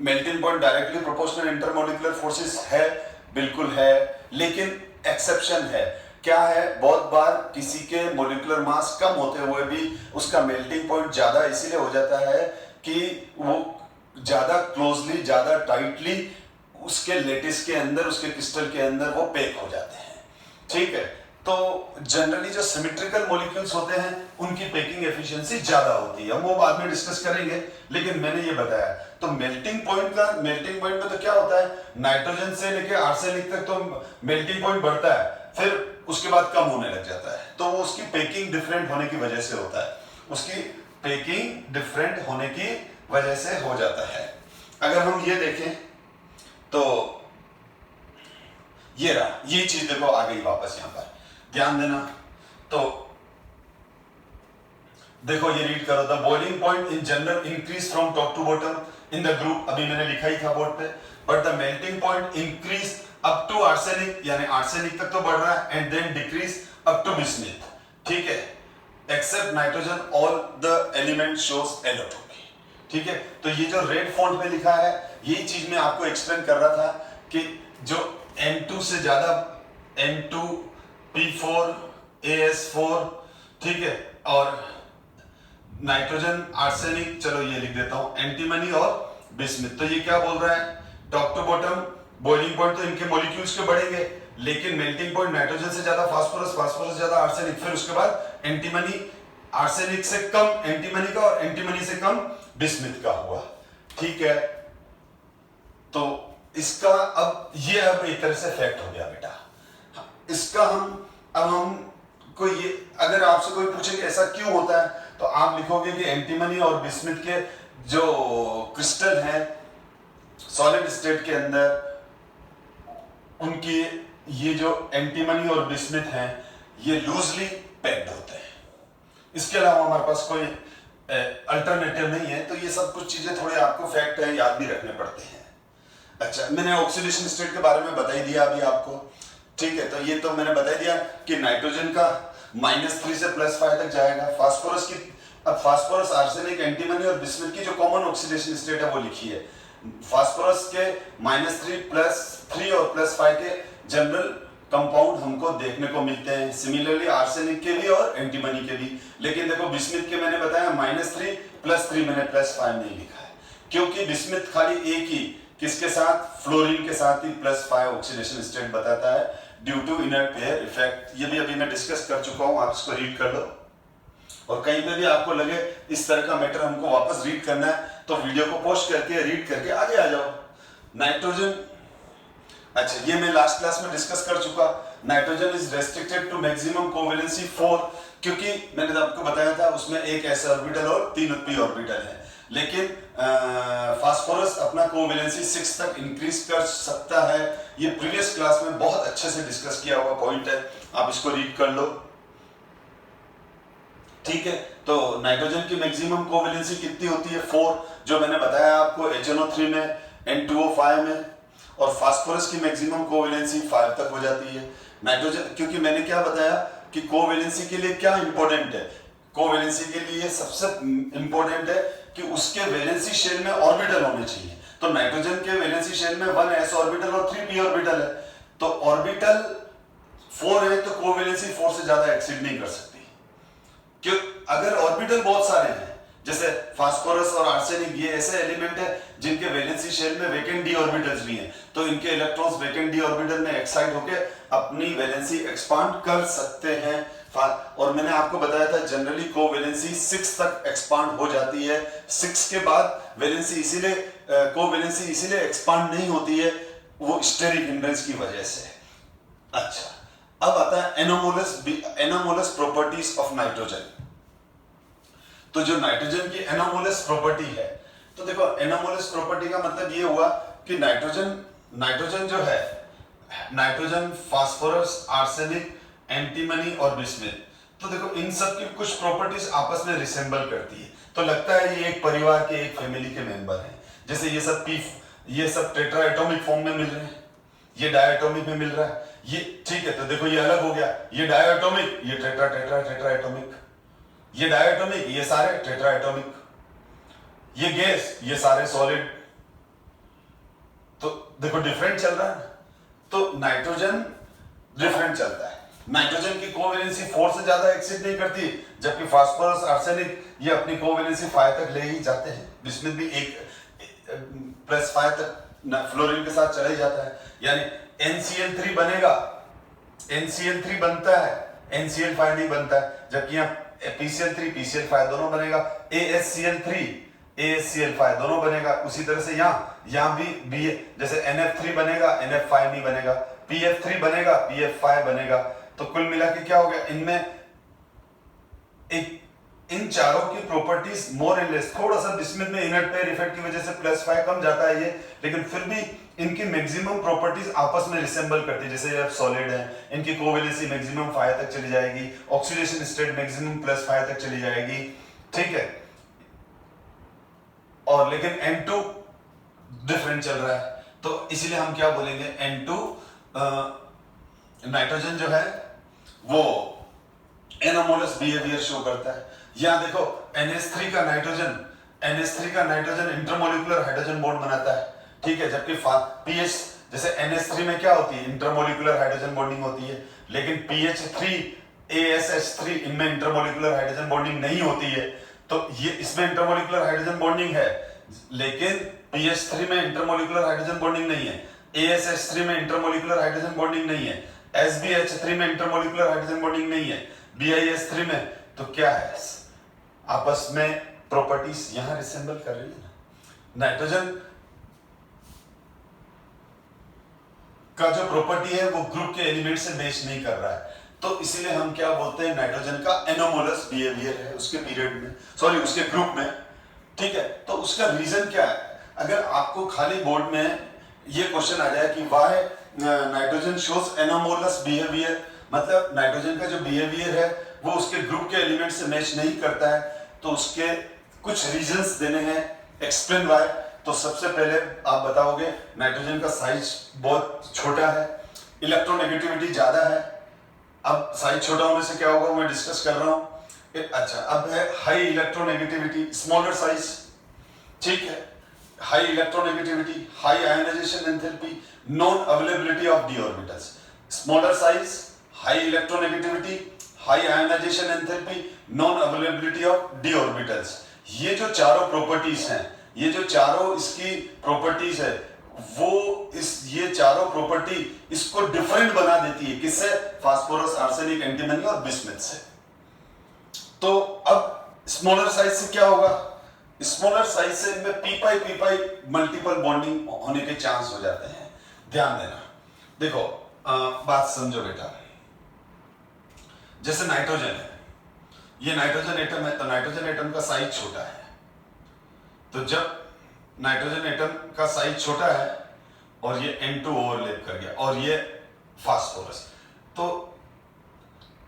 Melting point directly proportional intermolecular forces है, बिल्कुल है, लेकिन एक्सेप्शन है। क्या है, बहुत बार किसी के मोलिकुलर मास कम होते हुए भी उसका मेल्टिंग पॉइंट ज्यादा इसीलिए हो जाता है कि वो ज्यादा क्लोजली, ज्यादा टाइटली उसके लेटिस के अंदर, उसके क्रिस्टल के अंदर वो पैक हो जाते हैं, ठीक है। तो जनरली जो सिमेट्रिकल मॉलिक्यूल्स होते हैं उनकी पैकिंग एफिशिएंसी ज्यादा होती है, हम वो बाद में डिस्कस करेंगे, लेकिन मैंने ये बताया। तो मेल्टिंग पॉइंट में तो क्या होता है, नाइट्रोजन से लेके आर्सेनिक तक तो मेल्टिंग पॉइंट बढ़ता है, फिर उसके बाद कम होने लग जाता है। तो वो उसकी पैकिंग डिफरेंट होने की वजह से होता है, उसकी पैकिंग डिफरेंट होने की वजह से हो जाता है। अगर हम ये देखें तो ये रहा, ये चीज देखो आ गई वापस, यहां पर ध्यान देना। तो देखो ये रीड करो, the boiling point in general increase from top to bottom in the group, अभी मैंने लिखा ही था बोर्ड पे, but the melting point increase up to arsenic, यानी आर्सेनिक तक तो बढ़ रहा है, and then decrease up to bismuth, ठीक है, except nitrogen all the element shows allotropy, ठीक है। तो ये जो रेड फॉन्ट में लिखा है, यही चीज मैं आपको एक्सप्लेन कर रहा था कि जो N2 से ज्यादा, N2P4 AS4, ठीक है, और नाइट्रोजन, आर्सेनिक, चलो ये लिख देता हूं, एंटीमनी और बिस्मिथ। तो ये क्या बोल रहा है, top to bottom boiling point तो इनके मॉलिक्यूल्स के बढ़ेंगे, लेकिन मेल्टिंग पॉइंट नाइट्रोजन से ज्यादा फास्फोरस, फास्फोरस से ज्यादा आर्सेनिक, फिर उसके बाद एंटीमनी, आर्सेनिक से कम एंटीमनी का और एंटीमनी से कम बिस्मिथ का हुआ। ठीक है, तो इसका अब ये अब एक तरह से फैक्ट हो गया बेटा। इसका हम कोई ये अगर आपसे कोई पूछे कि ऐसा क्यों होता है, तो आप लिखोगे कि एंटीमनी और बिस्मिथ के जो क्रिस्टल हैं सॉलिड स्टेट के अंदर, उनकी ये जो एंटीमनी और बिस्मिथ हैं ये लूजली पैक्ड होते हैं। इसके अलावा हमारे पास कोई अल्टरनेटिव नहीं है। तो ये सब कुछ चीजें थोड़े आपको फैक्ट है याद भी रखने पड़ते हैं। अच्छा, मैंने ऑक्सीडेशन स्टेट के बारे में बता ही दिया अभी आपको। ठीक है, तो ये तो मैंने बता दिया कि नाइट्रोजन का -3 से +5 तक जाएगा। फास्फोरस की, अब फास्फोरस, आर्सेनिक, एंटीमनी और बिस्मिथ की जो कॉमन ऑक्सीडेशन स्टेट है वो लिखी है। फास्फोरस के -3, +3 और +5 के जनरल कंपाउंड हमको देखने को मिलते हैं, सिमिलरली आर्सेनिक के भी और एंटीमनी के भी। लेकिन देखो बिस्मिथ के मैंने बताया -3, +3 मैंने +5 नहीं लिखा है, क्योंकि बिस्मिथ खाली एक ही किसके साथ, फ्लोरीन के साथ ही +5 ऑक्सीडेशन स्टेट बताता है due to inert pair effect. ये भी अभी मैं डिस्कस कर चुका हूं, आप इसको रीड कर लो। और कहीं पे भी आपको लगे इस तरह का मैटर हमको वापस रीड करना है तो वीडियो को पॉज करके रीड करके आगे आ जाओ। नाइट्रोजन, अच्छा ये मैं लास्ट क्लास में डिस्कस कर चुका। Nitrogen is restricted to maximum covalency 4, क्योंकि मैंने आपको बताया था उसमें एक s ऑर्बिटल और 3 p ऑर्बिटल है। लेकिन फास्फोरस अपना कोवेलेंसी 6 तक इंक्रीज कर सकता है। ये प्रीवियस क्लास में बहुत अच्छे से डिस्कस किया हुआ पॉइंट है, आप इसको रीड कर लो। ठीक है, तो नाइट्रोजन की मैक्सिमम कोवेलेंसी कितनी होती है, 4, जो मैंने बताया आपको HNO3 में, N2O5 में। और फास्फोरस की मैक्सिमम कोवेलेंसी 5 तक हो जाती है। नाइट्रोजन, क्योंकि मैंने क्या बताया कि कोवेलेंसी के लिए क्या इंपॉर्टेंट है, कोवेलेंसी के लिए सबसे इंपॉर्टेंट है कि उसके वैलेंसी शेल में ऑर्बिटल होने चाहिए। तो नाइट्रोजन के वैलेंसी शेल में 1 s ऑर्बिटल और 3 p ऑर्बिटल है। तो ऑर्बिटल 4 है तो कोवेलेंसी 4 से ज्यादा एक्सीड नहीं कर सकती। क्यों, अगर ऑर्बिटल बहुत सारे हैं, जैसे फास्फोरस और आर्सेनिक, ये ऐसे एलिमेंट है जिनके वैलेंसी शेल में वैकेंट डी ऑर्बिटल्स भी हैं, तो इनके इलेक्ट्रॉन्स वैकेंट डी ऑर्बिटल में एक्साइट होकर अपनी वैलेंसी एक्सपांड कर सकते हैं। और मैंने आपको बताया था जनरली कोवेलेंसी 6 तक एक्सपांड हो जाती है। 6 के बाद वैलेंसी कोवेलेंसी इसीलिए एक्सपांड नहीं होती है, वो स्टेरिक हिंड्रेंस की वजह से। अच्छा, अब आता है एनोमोलस प्रॉपर्टीज ऑफ नाइट्रोजन। तो जो नाइट्रोजन की एनोमोलस प्रॉपर्टी है, तो देखो एनोमोलस प्रॉपर्टी का मतलब ये हुआ कि नाइट्रोजन जो है, नाइट्रोजन, फास्फोरस, आर्सेनिक, एंटीमनी और बिस्मिथ, तो देखो इन सब की कुछ प्रॉपर्टीज आपस में रिसेंबल करती है। तो लगता है ये एक परिवार के, एक फैमिली के मेंबर हैं। जैसे ये सब टेट्रा एटॉमिक फॉर्म में मिल रहे हैं, ये डायटोमिक में मिल रहा है, ये ठीक है। तो देखो ये अलग हो गया, ये डायटोमिक, ये टेट्रा एटॉमिक, ये डायटोमिक, ये सारे टेट्रा एटॉमिक, ये गैस, ये सारे सॉलिड। तो देखो डिफरेंट चल रहा है। तो नाइट्रोजन डिफरेंट चलता है। नाइट्रोजन की कोवेलेंसी 4 से ज्यादा एक्सीड नहीं करती, जबकि फास्फोरस, आर्सेनिक ये अपनी कोवेलेंसी 5 तक ले ही जाते हैं। बिस्मिथ भी +5 तक फ्लोरीन के साथ चला ही जाता है। यानी NCl3 बनेगा, NCl3 बनता है, NCl5 नहीं बनता है। जबकि यहाँ PCl3, PCl5 दोनों बनेगा, ASCl3, ASCl5 दोनों बनेगा। उसी तरह से यहाँ भी जैसे NF3 बनेगा, NF5 नहीं बनेगा, PF3 बनेगा, PF5 बनेगा। तो कुल मिला के क्या हो गया, इनमें इन चारों की प्रॉपर्टीज मोर एंड लेस, थोड़ा सा बिस्मिथ में इनर्ट पेयर इफेक्ट की वजह से +5 कम जाता है ये, लेकिन फिर भी इनकी मैक्सिमम प्रॉपर्टीज आपस में रिसेंबल करती है। जैसे ये सॉलिड है, इनकी कोवेलेंसी मैक्सिमम 5 तक चली जाएगी, ऑक्सीडेशन स्टेट मैक्सिमम +5 तक चली जाएगी, ठीक है। और लेकिन N2 डिफरेंट चल रहा है, तो इसीलिए हम क्या बोलेंगे, N2 नाइट्रोजन जो है वो एनोमोलस बिहेवियर शो करता है। यहां देखो NH3 का नाइट्रोजन इंटरमोलिकुलर हाइड्रोजन बॉन्ड बनाता है, ठीक है। जबकि पीएच जैसे NH3 में क्या होती है, इंटरमोलिकुलर हाइड्रोजन बॉन्डिंग होती है, लेकिन PH3 ASH3 इनमें इंटरमोलिकुलर हाइड्रोजन बॉन्डिंग नहीं होती है। तो ये इसमें इंटरमोलिकुलर हाइड्रोजन बॉन्डिंग है, लेकिन pH3 में इंटरमोलिकुलर हाइड्रोजन बॉन्डिंग नहीं है, ASH3 में इंटरमोलिकुलर हाइड्रोजन बॉन्डिंग नहीं है, SbH3 में इंटरमोलिकुलर हाइड्रोजन बॉन्डिंग नहीं है, BiH3 में, तो क्या है आपस में प्रॉपर्टीज यहां रिसेंबल कर रही है ना। नाइट्रोजन का जो प्रॉपर्टी है वो ग्रुप के एलिमेंट से मैच नहीं कर रहा है, तो इसीलिए हम क्या बोलते हैं, नाइट्रोजन का एनोमोलस बिहेवियर है उसके पीरियड में, सॉरी उसके ग्रुप में, ठीक है। तो उसका रीजन क्या है, अगर आपको खाली बोर्ड में ये क्वेश्चन आ जाए कि why nitrogen shows anomalous behaviour, मतलब नाइट्रोजन का जो बिहेवियर है वो उसके ग्रुप के एलिमेंट से मैच नहीं करता है, तो उसके कुछ रीजंस देने हैं, एक्सप्लेन व्हाई। तो सबसे पहले आप बताओगे नाइट्रोजन का साइज बहुत छोटा है, इलेक्ट्रोनेगेटिविटी ज्यादा है। अब साइज छोटा होने से क्या होगा मैं डिस्कस कर रहा हूं। अच्छा, अब है हाई इलेक्ट्रोनेगेटिविटी, स्मॉलर साइज, ठीक है, high electronegativity, high ionisation enthalpy, non availability of D orbitals. Smaller size, high electronegativity, high ionisation enthalpy, non availability of D orbitals, ये जो चारों प्रॉपर्टीज हैं, ये जो चारों इसकी प्रॉपर्टीज है, वो ये चारों प्रॉपर्टी इसको डिफरेंट बना देती है, किससे, फास्फोरस, आर्सेनिक, एंटीमनी और बिस्मथ से। तो अब स्मॉलर साइज से क्या होगा, स्मॉलर साइज से इनमें पी पाई मल्टीपल बॉन्डिंग होने के चांस हो जाते हैं। ध्यान देना, देखो बात समझो बेटा, जैसे नाइट्रोजन है, ये नाइट्रोजन एटम है, तो नाइट्रोजन एटम का साइज छोटा है, तो जब नाइट्रोजन एटम का साइज छोटा है और ये N2 ओवरलैप कर गया और ये फास्फोरस, तो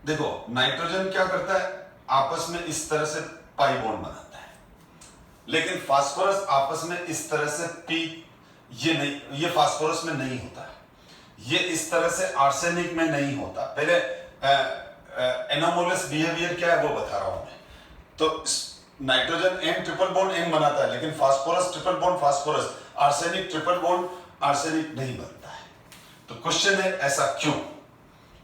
देखो नाइट्रोजन क्या करता है, आपस में इस तरह से पाई बॉन्ड बनाता है, लेकिन फास्फोरस आपस में इस तरह से पी, ये नहीं, ये फास्फोरस में नहीं होता, ये इस तरह से आर्सेनिक में नहीं होता। पहले एनोमोलस बिहेवियर क्या है वो बता रहा हूं मैं। तो nitrogen N triple bond N बनाता है, लेकिन phosphorus triple bond phosphorus, arsenic triple bond arsenic नहीं बनता है। तो क्वेश्चन है ऐसा क्यों,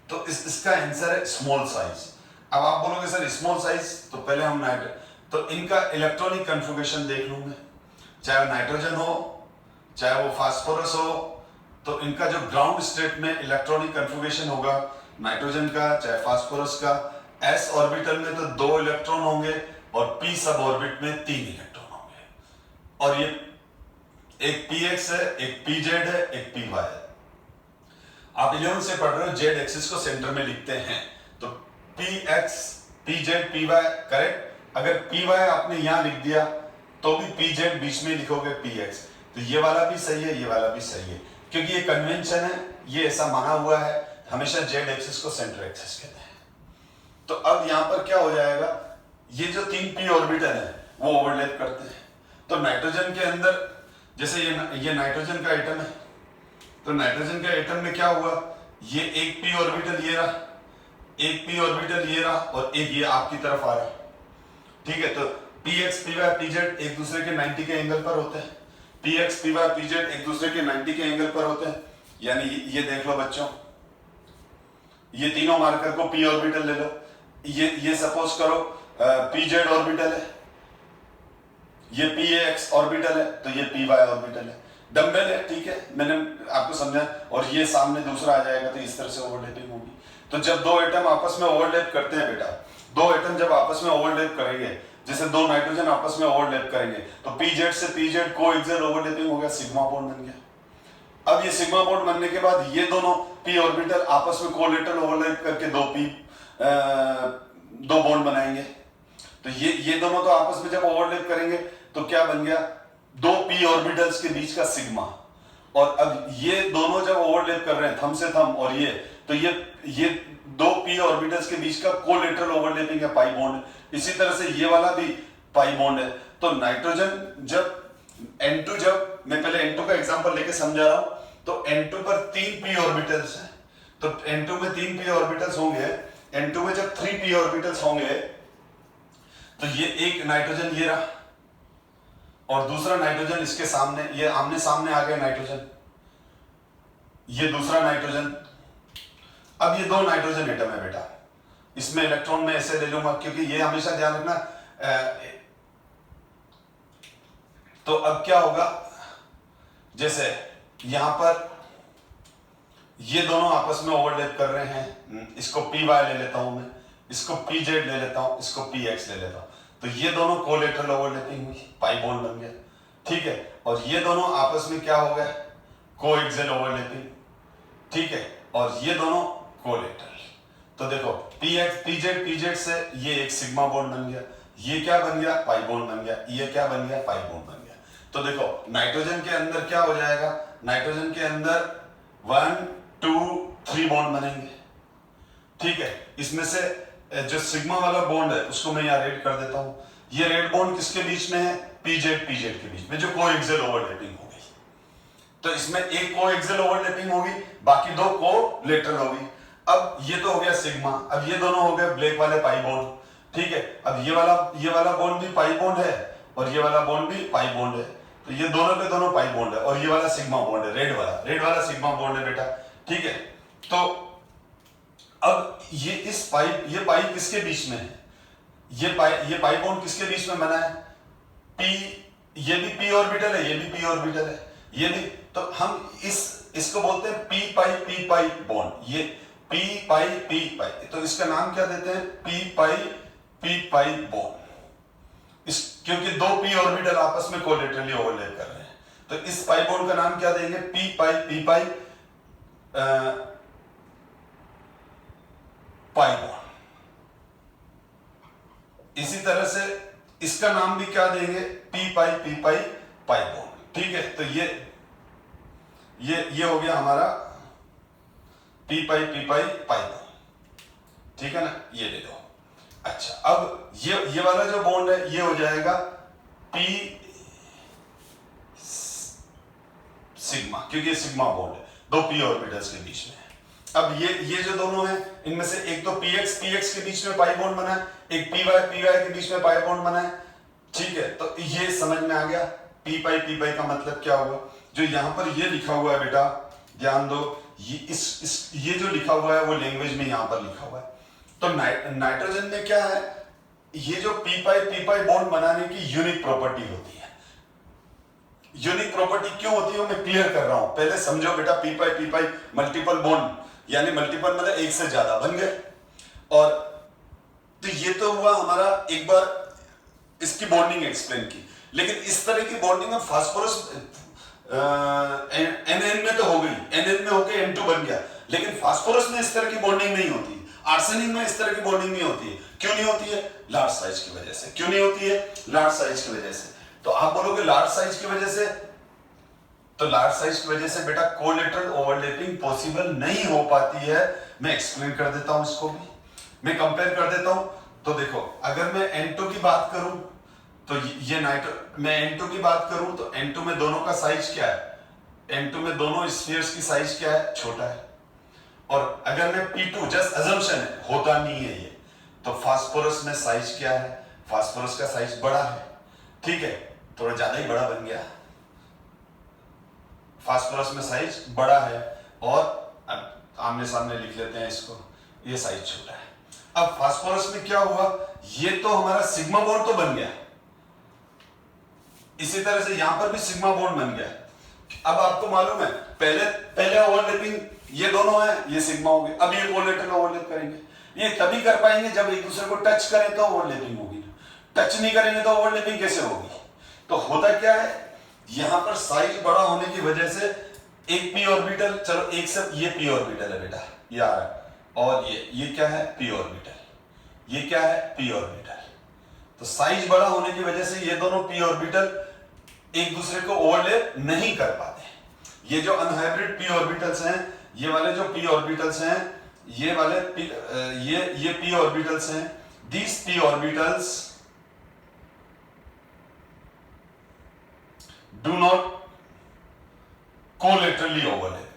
तो इसका आंसर है स्मॉल साइज। अब आप बोलोगे सर स्मॉल साइज, तो पहले हम तो इनका इलेक्ट्रॉनिक कन्फिगरेशन देख लूंगे, चाहे नाइट्रोजन हो चाहे वो फास्फोरस हो, तो इनका जो ग्राउंड स्टेट में इलेक्ट्रॉनिक कन्फिगरेशन होगा नाइट्रोजन का चाहे फास्फोरस का, s ऑर्बिटल में तो 2 इलेक्ट्रॉन होंगे और p सब ऑर्बिट में 3 इलेक्ट्रॉन होंगे, और ये एक px है, एक pz है, एक py है। आप 11 से पढ़ रहे हो, z एक्सिस को सेंटर में लिखते हैं, तो px pz py करेक्ट। अगर py आपने यहां लिख दिया तो भी pz बीच में लिखोगे px, तो ये वाला भी सही है, ये वाला भी सही है, क्योंकि ये कन्वेंशन है, ये ऐसा माना हुआ है, हमेशा z एक्सिस को सेंटर एक्सिस कहते हैं। तो अब यहां पर क्या हो जाएगा, ये जो 3 p ऑर्बिटल है वो ओवरलैप करते हैं। तो नाइट्रोजन के अंदर जैसे ये नाइट्रोजन का एटम है, तो नाइट्रोजन के एटम में क्या हुआ, ये एक p ऑर्बिटल ये रहा, एक p ऑर्बिटल ये रहा, और एक ये आपकी तरफ आ रहा है, ठीक है। तो px py pz एक दूसरे के 90 के एंगल पर होते हैं, px py pz एक दूसरे के 90 के एंगल पर होते हैं, यानी ये देख लो बच्चों, ये तीनों मार्कर को p ऑर्बिटल ले लो, ये सपोज करो pz ऑर्बिटल है, ये px ऑर्बिटल है, तो ये py ऑर्बिटल है, डंबल है, ठीक है, मैंने आपको समझा, और ये सामने दूसरा आ जाएगा, तो इस तरह से ओवरलैपिंग होगी। तो जब दो एटम आपस में ओवरलैप करते हैं बेटा, दो एटम जब आपस में ओवरलैप करेंगे, जैसे दो नाइट्रोजन आपस में ओवरलैप करेंगे, तो pz से pz कोएक्सियल ओवरलैपिंग हो गया, सिग्मा बॉन्ड बन गया। अब ये सिग्मा बॉन्ड बनने के बाद ये दोनों p ऑर्बिटल आपस में कोलेटरल ओवरलैप करके दो बॉन्ड बनाएंगे, तो ये दोनों तो आपस में जब ओवरलैप करेंगे तो क्या बन गया, 2 p ऑर्बिटल्स के बीच का सिग्मा। और अब ये दोनों जब ओवरलैप कर रहे हैं थंब से थंब, और ये तो ये 2 p ऑर्बिटल्स के बीच का कोलेटरल ओवरलैपिंग है, पाई बॉन्ड। इसी तरह से ये वाला भी पाई बॉन्ड है। तो नाइट्रोजन जब N2, जब मैं पहले N2 का एग्जांपल लेके समझा रहा हूं, तो N2 पर 3 p ऑर्बिटल्स हैं, तो N2 में 3 p ऑर्बिटल्स होंगे, N2 में जब 3 p ऑर्बिटल्स होंगे, तो ये एक नाइट्रोजन ये रहा, और दूसरा नाइट्रोजन इसके सामने, ये आमने सामने आ गया नाइट्रोजन, ये दूसरा नाइट्रोजन। अब ये 2 नाइट्रोजन एटम है बेटा, इसमें इलेक्ट्रॉन में ऐसे ले लूंगा, क्योंकि ये हमेशा ध्यान रखना। तो अब क्या होगा, जैसे यहां पर ये दोनों आपस में ओवरलैप कर रहे हैं, इसको पी वाई ले लेता हूं मैं, इसको पी जेड ले लेता हूं, इसको पी एक्स ले लेता हूं, तो ये दोनों कोलेटरल ओवरलैपिंग हुई, पाई बॉन्ड बन गया, ठीक है। और ये दोनों आपस में क्या हो गया, कोएक्सियल ओवरलैपिंग, ठीक है। और ये दोनों कोलेटरल, तो देखो पी एक्स पी जेड से ये एक सिग्मा बॉन्ड बन गया, ये क्या बन गया, पाई बॉन्ड बन गया, ये क्या बन गया, पाई बॉन्ड बन गया। तो देखो नाइट्रोजन के अंदर क्या हो जाएगा, नाइट्रोजन के अंदर 1 2 3 बॉन्ड बनेंगे, ठीक है। इसमें से जो सिग्मा वाला बॉन्ड है उसको मैं यहाँ रेड कर देता हूं, ये रेड बॉन्ड किसके बीच में है, पी जेड के बीच में, जो कोएक्सियल ओवरलैपिंग हो गई। तो इसमें एक कोएक्सियल ओवरलैपिंग होगी, बाकी दो कोलेटरल होगी। अब ये तो हो गया सिग्मा, अब ये दोनों हो गए ब्लैक वाले पाई बॉन्ड, ठीक है। अब ये वाला बॉन्ड भी पाई बॉन्ड है और ये वाला बॉन्ड भी पाई बॉन्ड है, तो ये दोनों के दोनों पाई बॉन्ड है, और ये वाला सिग्मा बॉन्ड है, रेड वाला सिग्मा बॉन्ड है बेटा, ठीक है। तो अब ये पाई किसके बीच में है, ये पाई बॉन्ड किसके बीच में बना है, पी, ये भी पी ऑर्बिटल है, ये भी पी ऑर्बिटल है, ये भी, तो हम इसको बोलते हैं पी पाई बॉन्ड, ये पी पाई, तो इसका नाम क्या देते हैं, पी पाई बॉन्ड, क्योंकि दो पी ऑर्बिटल आपस में कोलेटरली ओवरलैप कर रहे हैं, तो इस पाई बॉन्ड का नाम क्या देंगे, पी पाई बॉन्ड। इसी तरह से इसका नाम भी क्या देंगे, पी पाई बॉन्ड, ठीक है। तो ये हो गया हमारा पी पाई बॉन्ड, ठीक है ना, ये ले लो। अच्छा, अब ये वाला जो बॉन्ड है ये हो जाएगा पी सिग्मा, क्योंकि ये सिग्मा बॉन्ड है, दो पी ऑर्बिटल्स के बीच में है। अब ये जो दोनों हैं, इनमें से एक तो px के बीच में पाई बॉन्ड बना है, एक py के बीच में पाई बॉन्ड बना है, ठीक है। तो ये समझ में आ गया पी पाई का मतलब क्या हुआ। जो यहां पर ये लिखा हुआ है बेटा, ध्यान दो, ये जो लिखा हुआ है वो लैंग्वेज में यहां पर लिखा हुआ है। तो नाइट्रोजन में क्या है, ये जो पी पाई बॉन्ड बनाने की यूनिक प्रॉपर्टी होती है। यूनिक प्रॉपर्टी क्यों होती है वो मैं क्लियर कर रहा हूं, पहले समझो बेटा। पी पाई मल्टीपल बॉन्ड, यानी मल्टीपल मतलब एक से ज्यादा बन गए। और तो ये तो हुआ हमारा, एक बार इसकी बॉन्डिंग एक्सप्लेन की, लेकिन इस तरह की बॉन्डिंग में फास्फोरस एन में तो हो गई, एन में होकर N2 बन गया, लेकिन फास्फोरस में इस तरह की बॉन्डिंग नहीं होती, आर्सेनिक में इस तरह की बॉन्डिंग नहीं होती है। क्यों नहीं होती है, लार्ज साइज की वजह से। क्यों नहीं होती है, लार्ज साइज की वजह से। तो आप बोलोगे लार्ज साइज की वजह से, तो लार्ज साइज की वजह से बेटा कोलेटरल ओवरलैपिंग पॉसिबल नहीं हो पाती है। मैं एक्सप्लेन कर देता हूं, इसको भी मैं कंपेयर कर देता हूं। तो देखो, अगर मैं N2 की बात करूं तो मैं N2 की बात करूं तो N2 में दोनों का साइज क्या है, N2 में दोनों स्फीयर्स की साइज क्या है, छोटा है। और अगर मैं P2, जस्ट अजम्पशन है, होता नहीं है ये, तो फास्फोरस में साइज क्या है, फास्फोरस का साइज बड़ा है, ठीक है, थोड़ा ज्यादा ही बड़ा बन गया। फास्फोरस में साइज बड़ा है, और अब आमने सामने लिख लेते हैं इसको, ये साइज छोटा है। अब फास्फोरस में क्या हुआ, ये तो हमारा सिग्मा बॉन्ड तो बन गया, इसी तरह से यहां पर भी सिग्मा बॉन्ड बन गया। अब आपको मालूम है, पहले ओवरलैपिंग ये दोनों है, ये सिग्मा हो गए। अब ये कोलेटरल ओवरलैप करेंगे, ये तभी कर पाएंगे जब एक दूसरे को टच करें तो ओवरलैपिंग होगी, टच नहीं करेंगे तो ओवरलैपिंग कैसे होगी। तो होता क्या है, यहां पर साइज बड़ा होने की वजह से एक पी ऑर्बिटल, चलो एक से ये पी ऑर्बिटल है बेटा, ये आ रहा है, और ये क्या है, पी ऑर्बिटल, ये क्या है, पी ऑर्बिटल। तो साइज बड़ा होने की वजह से ये दोनों पी ऑर्बिटल एक दूसरे को ओवरलैप नहीं कर पाते। ये जो अनहाइब्रिड पी ऑर्बिटल्स हैं, ये वाले जो पी ऑर्बिटल्स हैं, ये वाले ये पी ऑर्बिटल्स हैं, these P orbitals do not collaterally overlap,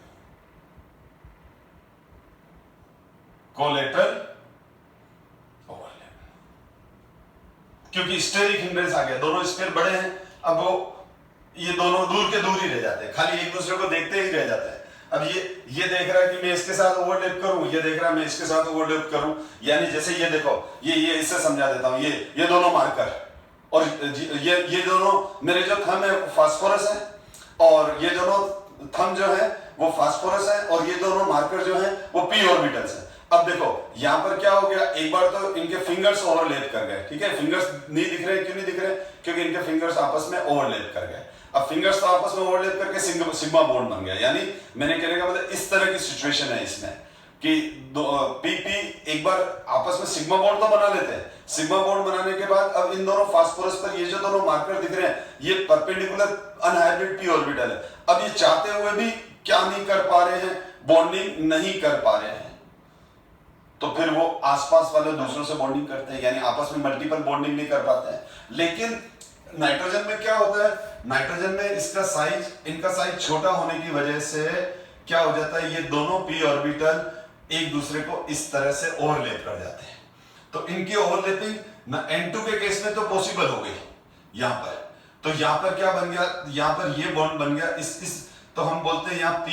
collateral overlap, क्योंकि स्टेरिक हिंड्रेंस आ गया, दोनों स्फीयर बड़े हैं, अब वो ये दोनों दूर के दूर ही रह जाते हैं, खाली एक दूसरे को देखते ही रह जाते हैं। अब ये देख रहा है कि मैं इसके साथ ओवरलैप करूं, ये देख रहा है मैं इसके साथ ओवरलैप करूं, यानी जैसे ये देखो, ये इससे समझा देता हूं, ये दोनों मार्कर, और ये दोनों मेरे जो थंब है फास्फोरस है, और ये दोनों थंब जो है वो फास्फोरस है और ये दोनों मार्कर जो है वो p ऑर्बिटल्स है। अब देखो यहां पर क्या हो गया, एक बार तो इनके फिंगर्स ओवरलैप कर गए, ठीक है, फिंगर्स नहीं दिख रहे, क्यों नहीं दिख रहे, क्योंकि इनके फिंगर्स आपस में ओवरलैप कर गए। अब फिंगर्स तो आपस में ओवरलैप करके सिग्मा बॉन्ड बन गया, यानी मैंने कहने का मतलब इस तरह की सिचुएशन है इसमें कि पी पी एक बार आपस में सिग्मा बॉन्ड तो बना लेते हैं। सिग्मा बॉन्ड बनाने के बाद अब इन दोनों फास्फोरस पर ये जो दोनों मार्कर दिख रहे हैं ये परपेंडिकुलर अनहाइब्रिड पी ऑर्बिटल है। अब ये चाहते हुए भी क्या नहीं कर पा रहे हैं, बॉन्डिंग नहीं कर पा रहे हैं, तो फिर वो आसपास वाले दूसरों से बॉन्डिंग करते हैं, यानी आपस में मल्टीपल बॉन्डिंग नहीं कर पाते हैं। लेकिन नाइट्रोजन में क्या होता है, नाइट्रोजन में इसका साइज, इनका साइज छोटा होने की वजह से क्या हो जाता है, ये दोनों पी ऑर्बिटल एक दूसरे को इस तरह से ओवरलैप कर जाते हैं। तो इनकी ओवरलैपिंग N2 के केस में तो पॉसिबल हो गई यहां पर। तो यहां पर क्या बन गया, यहां पर ये बॉन्ड बन गया, इस तो हम बोलते हैं यहां p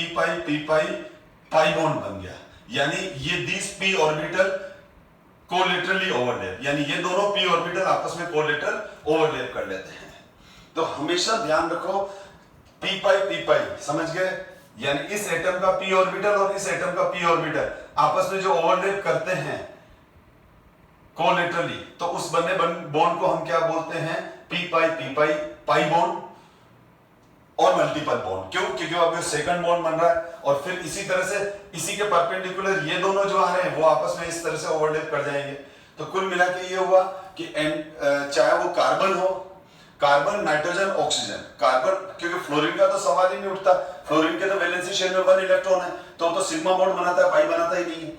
पाई बॉन्ड बन गया, यानी ये दिस p ऑर्बिटल कोलेटरली ओवरलैप, यानी ये दोनों p ऑर्बिटल आपस में कोलेटरल ओवरलैप कर लेते हैं। तो हमेशा ध्यान रखो p पाई समझ गए, यानी इस एटम का p ऑर्बिटल और इस एटम का p ऑर्बिटल आपस में जो ओवरलैप करते हैं कोलेटरली, तो उस बने बॉन्ड को हम क्या बोलते हैं, p पाई बॉन्ड और मल्टीपल बॉन्ड। क्यों, क्योंकि अब सेकंड बॉन्ड बन रहा है और फिर इसी तरह से इसी के परपेंडिकुलर ये दोनों जो आ रहे हैं वो आपस में इस तरह से ओवरलैप कर जाएंगे। तो कुल मिला के ये हुआ कि चाहे वो कार्बन हो, कार्बन नाइट्रोजन ऑक्सीजन, कार्बन क्योंकि फ्लोरीन का तो सवाल ही नहीं उठता, फ्लोरीन के तो वैलेंसी शेल में 1 इलेक्ट्रॉन है, तो सिग्मा बॉन्ड बनाता है, पाई बनाता ही नहीं है।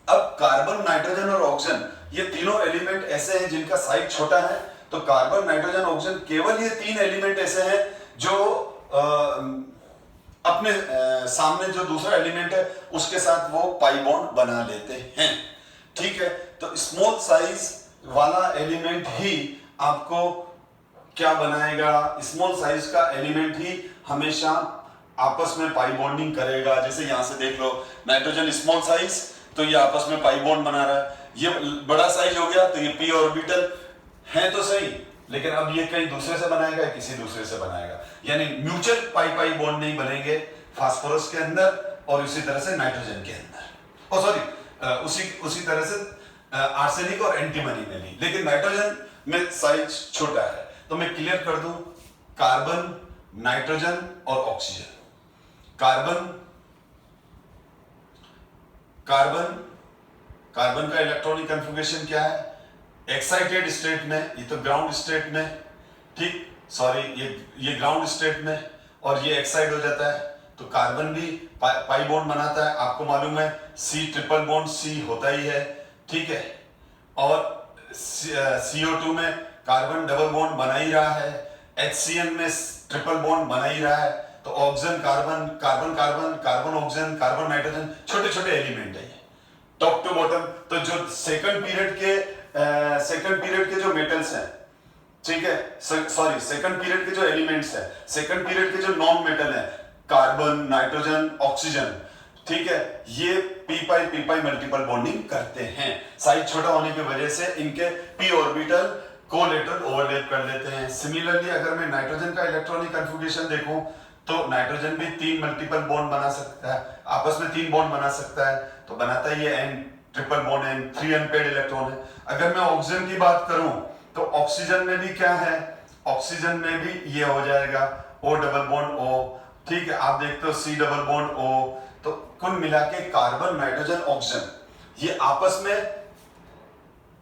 अब कार्बन नाइट्रोजन और ऑक्सीजन ये तीनों एलिमेंट ऐसे हैं जिनका साइज छोटा है, तो कार्बन नाइट्रोजन ऑक्सीजन केवल ये 3 एलिमेंट ऐसे हैं जो अपने सामने जो दूसरा एलिमेंट है उसके साथ वो पाई बॉन्ड बना लेते हैं, ठीक है। तो स्मॉल साइज वाला एलिमेंट ही आपको क्या बनाएगा, स्मॉल साइज का एलिमेंट ही हमेशा आपस में पाई बॉन्डिंग करेगा। जैसे यहां से देख लो, नाइट्रोजन स्मॉल साइज तो ये आपस में पाई बॉन्ड बना रहा है, ये बड़ा साइज हो गया तो ये पी ऑर्बिटल है तो सही, लेकिन अब ये कहीं दूसरे से बनाएगा, किसी दूसरे से बनाएगा, यानी म्यूचुअल पाई बॉन्ड नहीं बनेंगे फास्फोरस के अंदर और इसी तरह से नाइट्रोजन के अंदर, उसी तरह से आर्सेनिक और एंटीमनी में भी। लेकिन नाइट्रोजन में साइज छोटा है, तो मैं क्लियर कर दूं, कार्बन, नाइट्रोजन और ऑक्सीजन। कार्बन का इलेक्ट्रॉनिक कन्फिगरेशन क्या है, एक्साइटेड स्टेट में, ये तो ग्राउंड स्टेट में, ठीक, सॉरी ये ग्राउंड स्टेट में, और ये एक्साइट हो जाता है तो कार्बन भी पाई बॉन्ड बनाता है, आपको मालूम है C ट्रिपल बॉन्ड C होता ही है, ठीक है, और CO2 में कार्बन डबल बॉन्ड बना ही रहा है, HCN में ट्रिपल बॉन्ड बना ही रहा है, तो oxygen carbon oxygen, carbon nitrogen, छोटे छोटे एलिमेंट है टॉप टू बॉटम। तो जो सेकंड पीरियड के जो मेटल्स हैं, ठीक है, सॉरी सेकंड पीरियड के जो एलिमेंट्स हैं, सेकंड पीरियड के जो नॉन मेटल हैं, कार्बन, नाइट्रोजन, ऑक्सीजन, ठीक है, ये पी पाई मल्टीपल बॉन्डिंग करते हैं। साइज छोटा होने की वजह से इनके पी ऑर्बिटल कोलेटरल ओवरलैप कर लेते हैं। सिमिलरली अगर मैं नाइट्रोजन का इलेक्ट्रॉनिक कन्फिगरेशन देखूं तो नाइट्रोजन भी 3 मल्टीपल बॉन्ड बना सकता है, आपस में 3 बॉन्ड बना सकता है, तो बनाता ही है N triple bond, N 3 unpaired electron है। अगर मैं ऑक्सीजन की बात करूं तो ऑक्सीजन में भी क्या है, ऑक्सीजन में भी ये हो जाएगा O डबल बॉन्ड O, ठीक है, आप देखते हो C डबल बॉन्ड O। तो कुल मिला के कार्बन, नाइट्रोजन, ऑक्सीजन ये आपस में,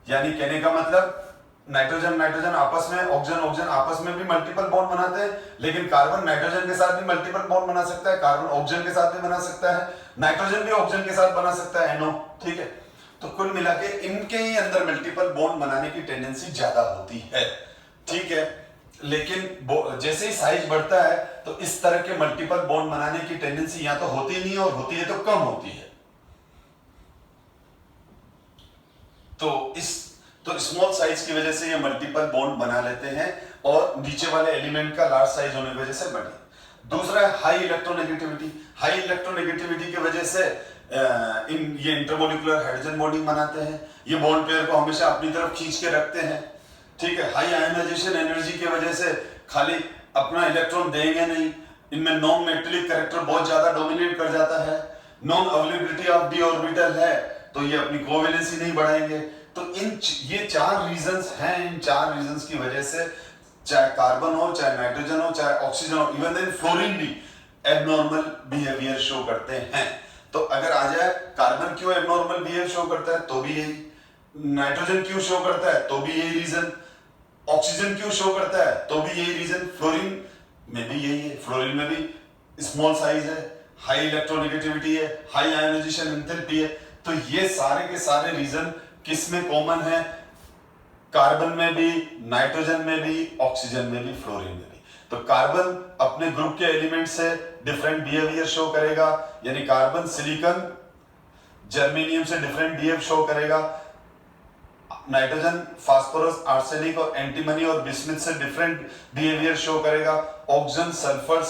यानी कहने का मतलब नाइट्रोजन आपस में, ऑक्सीजन आपस में भी मल्टीपल बॉन्ड बनाते हैं, लेकिन कार्बन नाइट्रोजन के साथ भी मल्टीपल बॉन्ड बना सकता है, कार्बन ऑक्सीजन के साथ भी बना सकता है, नाइट्रोजन भी ऑक्सीजन के साथ बना सकता है, NO, ठीक है। तो कुल मिला के इनके ही अंदर मल्टीपल बॉन्ड बनाने की टेंडेंसी ज्यादा होती है, ठीक है। लेकिन जैसे ही साइज बढ़ता है तो इस तरह के मल्टीपल बॉन्ड बनाने की टेंडेंसी या तो होती नहीं है, और होती है तो कम होती है। तो स्मॉल साइज की वजह से ये मल्टीपल बॉन्ड बना लेते हैं और नीचे वाले एलिमेंट का लार्ज साइज होने की वजह से बने। दूसरा है हाई इलेक्ट्रोनेगेटिविटी। हाई इलेक्ट्रोनेगेटिविटी की वजह से ये इंटरमोलिकुलर हाइड्रोजन बॉन्डिंग बनाते हैं, ये बॉन्ड पेयर को हमेशा अपनी तरफ खींच के रखते हैं, ठीक है। हाई आयनाइजेशन एनर्जी की वजह से खाली अपना इलेक्ट्रॉन देंगे नहीं, इनमें नॉन मेटेलिक कैरेक्टर बहुत ज्यादा डोमिनेट कर जाता है, non availability of D orbital है, तो ये अपनी कोवेलेंसी नहीं बढ़ाएंगे। तो ये 4 रीजंस हैं। इन 4 रीजंस की वजह से चाहे कार्बन हो, चाहे नाइट्रोजन हो, चाहे ऑक्सीजन हो, इवन देन फ्लोरीन भी एबनॉर्मल बिहेवियर शो करते हैं। तो अगर आ जाए कार्बन क्यों एबनॉर्मल बिहेव शो करता है, तो भी यही, नाइट्रोजन क्यों शो करता है, तो भी यही रीजन, ऑक्सीजन क्यों शो करता है, तो भी यही रीजन, फ्लोरीन में भी यही है। फ्लोरीन में भी स्मॉल साइज है, हाई इलेक्ट्रोनेगेटिविटी है, हाई आयोनाइजेशन एंथैल्पी है। तो ये सारे के सारे रीजन किस में कॉमन है, कार्बन में भी, नाइट्रोजन में भी, ऑक्सीजन में भी, फ्लोरीन में भी। तो कार्बन अपने ग्रुप के एलिमेंट से डिफरेंट बिहेवियर शो करेगा, यानी कार्बन सिलिकॉन जर्मेनियम से डिफरेंट बिहेव शो करेगा, नाइट्रोजन फास्फोरस आर्सेनिक और एंटीमनी और बिस्मिथ से डिफरेंट बिहेवियर शो करेगा, ऑक्सीजन सल्फर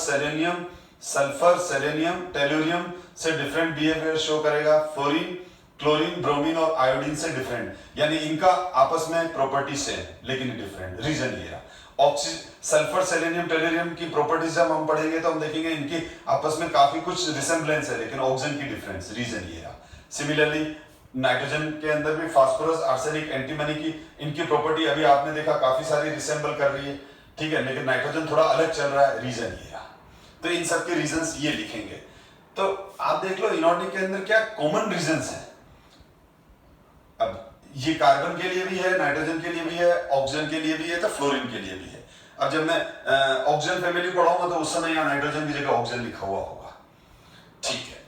सेलेनियम टेलुरियम से डिफरेंट बिहेवियर शो करेगा, फ्लोरीन क्लोरीन ब्रोमीन और आयोडीन से डिफरेंट, यानी इनका आपस में प्रॉपर्टी सेम लेकिन डिफरेंट। रीजन ये रहा। ऑक्सीजन सल्फर सेलेनियम टेलुरियम की प्रॉपर्टीज जब हम पढ़ेंगे तो हम देखेंगे इनकी आपस में काफी कुछ रिसेम्बलेंस है, लेकिन ऑक्सीजन की डिफरेंस। रीजन ये रहा। सिमिलरली नाइट्रोजन के अंदर भी फास्फोरस आर्सेनिक एंटीमनी की इनकी प्रॉपर्टी अभी आपने देखा काफी सारी रिसेंबल कर रही है, ठीक है, लेकिन नाइट्रोजन थोड़ा अलग चल रहा है। रीजन ये रहा। तो इन सब के रीजंस ये लिखेंगे। तो आप देख लो इनऑर्गेनिक के अंदर क्या कॉमन रीजंस हैं। अब ये कार्बन के लिए भी है, नाइट्रोजन के लिए भी है, ऑक्सीजन के लिए भी है, तो फ्लोरीन के लिए भी है। अब जब मैं ऑक्सीजन फैमिली पढ़ाऊंगा तो उस समय यहाँ नाइट्रोजन की जगह ऑक्सीजन लिखा हुआ होगा, ठीक है।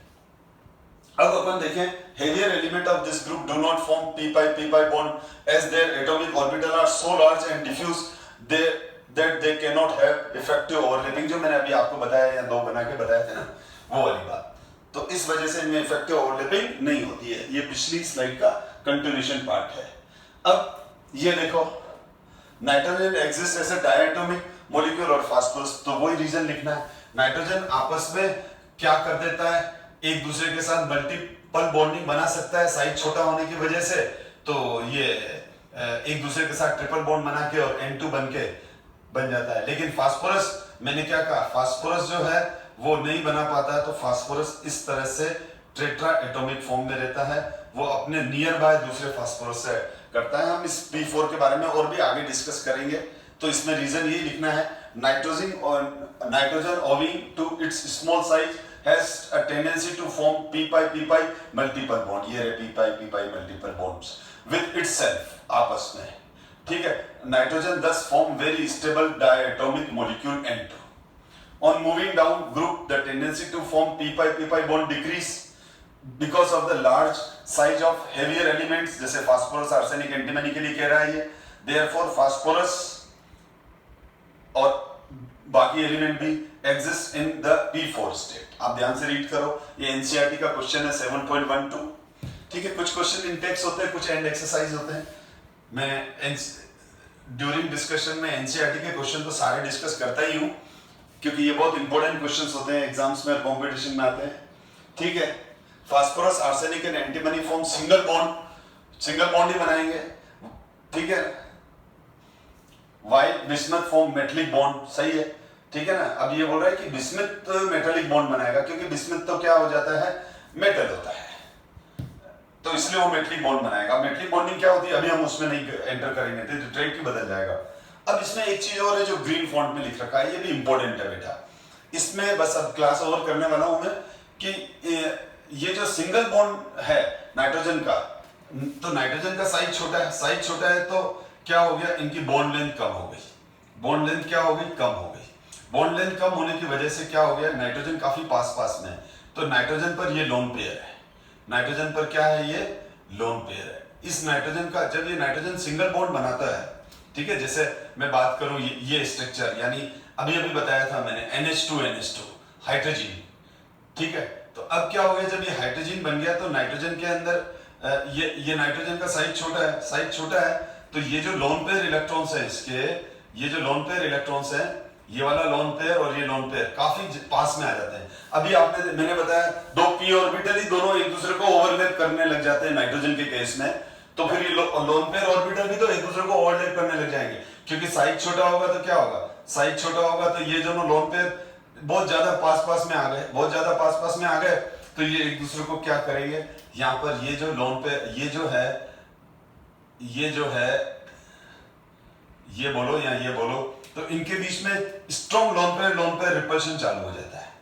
अब अपन देखें, heavier element of this group do not form p-pi bond as their atomic orbital are so large and diffuse that they cannot have effective overlapping। जो मैंने अभी आपको बताया या 2 बना के बताया था ना, वो वाली बात। तो इस वजह से इनमें इफेक्टिव ओवरलैपिंग नहीं होती है। ये पिछली स्लाइड का कंटिन्यूएशन पार्ट है। अब ये देखो, nitrogen exist as a diatomic molecule और फास्फोरस, तो वही रीजन लिखना है। नाइट्रोजन आपस में क्या कर देता है, एक दूसरे के साथ मल्टीपल बॉन्डिंग बना सकता है साइज छोटा होने की वजह से। तो ये एक दूसरे के साथ ट्रिपल बॉन्ड बना के और N2 बन जाता है। लेकिन फास्फोरस, मैंने क्या कहा, फास्फोरस जो है वो नहीं बना पाता है। तो फास्फोरस इस तरह से टेट्रा एटॉमिक फॉर्म में रहता है, वो अपने नियर बाय दूसरे फास्फोरस से करता है। हम इस P4 के बारे में और भी आगे डिस्कस करेंगे। तो इसमें रीजन ये लिखना है, nitrogen owing to its small size has a tendency to form p-pi multiple bond। ये है p-pi multiple bonds with itself आपस में, ठीक है। Nitrogen thus form very stable diatomic molecule N2। On moving down group, the tendency to form p-pi bond decrease because of the large size of heavier elements, जैसे phosphorus arsenic antimony के लिए कह रहा है ये। Therefore फास्फोरस और बाकी element भी exist in the P4 state. आप ध्यान से रीड करो, ये एनसीईआरटी का क्वेश्चन है 7.12, ठीक है। कुछ क्वेश्चन इन टेक्स्ट होते हैं, कुछ एंड एक्सरसाइज होते हैं। मैं ड्यूरिंग डिस्कशन में एनसीईआरटी के क्वेश्चन तो सारे डिस्कस करता ही हूं, क्योंकि ये बहुत इंपॉर्टेंट क्वेश्चंस होते हैं, एग्जाम्स में और कॉम्पिटिशन में आते हैं, ठीक है। Phosphorus arsenic and antimony form single bond ही बनाएंगे, ठीक है। While bismuth form metallic bond, सही है, ठीक है ना। अब ये बोल रहा है कि बिस्मथ मेटालिक बॉन्ड बनाएगा, क्योंकि बिस्मथ तो क्या हो जाता है, मेटल होता है, तो इसलिए वो मेटलिक बॉन्ड बनाएगा। मेटलिक बॉन्डिंग क्या होती है अभी हम उसमें नहीं एंटर करेंगे, तो ट्रेड की बदल जाएगा। अब इसमें एक चीज और है जो ग्रीन फॉन्ट में लिख रखा है, ये भी इंपॉर्टेंट है बेटा। इसमें बस अब क्लास ओवर करने वाला हूं मैं कि ये जो सिंगल बॉन्ड है नाइट्रोजन का, तो नाइट्रोजन का साइज छोटा है, तो क्या हो गया, इनकी बॉन्ड लेंथ कम हो गई। बॉन्ड लेंथ क्या हो गई, कम हो गई। बॉन्ड लेंथ कम होने की वजह से क्या हो गया, नाइट्रोजन काफी पास में है, तो नाइट्रोजन पर ये लोन पेयर है। नाइट्रोजन पर क्या है, ये लोन पेयर है। इस नाइट्रोजन का जब ये नाइट्रोजन सिंगल बॉन्ड बनाता है, ठीक है, जैसे मैं बात करूं ये स्ट्रक्चर, यानी अभी बताया था मैंने NH2 हाइड्रोजन, ठीक है। तो अब क्या हो गया, जब ये हाइड्रोजन बन गया तो नाइट्रोजन के अंदर ये नाइट्रोजन का साइज छोटा है, तो ये जो लोन पेयर इलेक्ट्रॉन्स है इसके, ये जो लोन पेयर इलेक्ट्रॉन्स है, ये वाला लोन पेयर और ये लोन पेयर काफी पास में आ जाते हैं। अभी मैंने बताया 2 p ऑर्बिटल ही दोनों एक दूसरे को ओवरलैप करने लग जाते हैं नाइट्रोजन के केस में, तो फिर ये लोन पेयर ऑर्बिटल भी तो एक दूसरे को ओवरलैप करने लग जाएंगे, क्योंकि साइज छोटा होगा तो क्या होगा, साइज छोटा होगा तो ये दोनों लोन पेयर बहुत ज्यादा पास पास में आ गए, बहुत ज्यादा पास पास में आ गए, तो ये एक दूसरे को क्या करेंगे, यहां पर ये जो लोन पे ये जो है ये बोलो या ये बोलो, तो इनके बीच में स्ट्रॉन्ग लोन पे रिपल्शन चालू हो जाता है,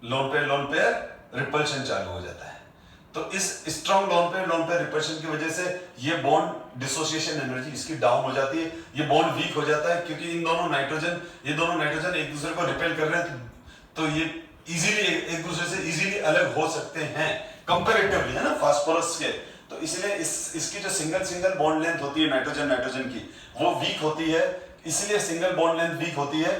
लोन पे रिपल्शन चालू हो जाता है। तो इस स्ट्रॉन्ग लोन पे रिपल्शन की वजह से ये बॉन्ड डिसोसिएशन एनर्जी इसकी डाउन हो जाती है, ये बॉन्ड वीक हो जाता है, क्योंकि ये दोनों नाइट्रोजन एक दूसरे को रिपेल कर रहे हैं, तो ये इजीली एक दूसरे से इजीली अलग हो सकते हैं कंपैरेटिवली, है ना, फास्फोरस के। तो इसलिए इसकी जो सिंगल बॉन्ड लेंथ होती है नाइट्रोजन की, वो वीक होती है। इसलिए सिंगल बॉन्ड लेंथ वीक होती है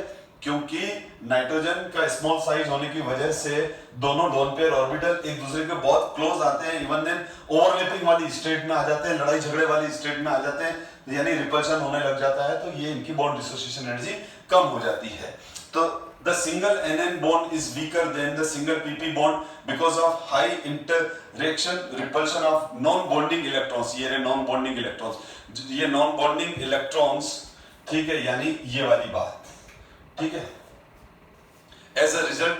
क्योंकि नाइट्रोजन का स्मॉल साइज होने की वजह से दोनों लोन पेयर ऑर्बिटल एक दूसरे के बहुत क्लोज आते हैं, इवन देन ओवरलैपिंग वाली स्टेट में आ जाते हैं, लड़ाई झगड़े वाली स्टेट में आ जाते हैं, यानी रिपल्शन होने लग जाता है, तो ये इनकी बॉन्ड डिसोसिएशन एनर्जी कम हो जाती है। तो the single NN bond is weaker than the single PP bond because of high interaction repulsion of non-bonding electrons। ये रहे non-bonding electrons, ये non-bonding electrons, ठीक है, यानी ये वाली बात, ठीक है। As a result,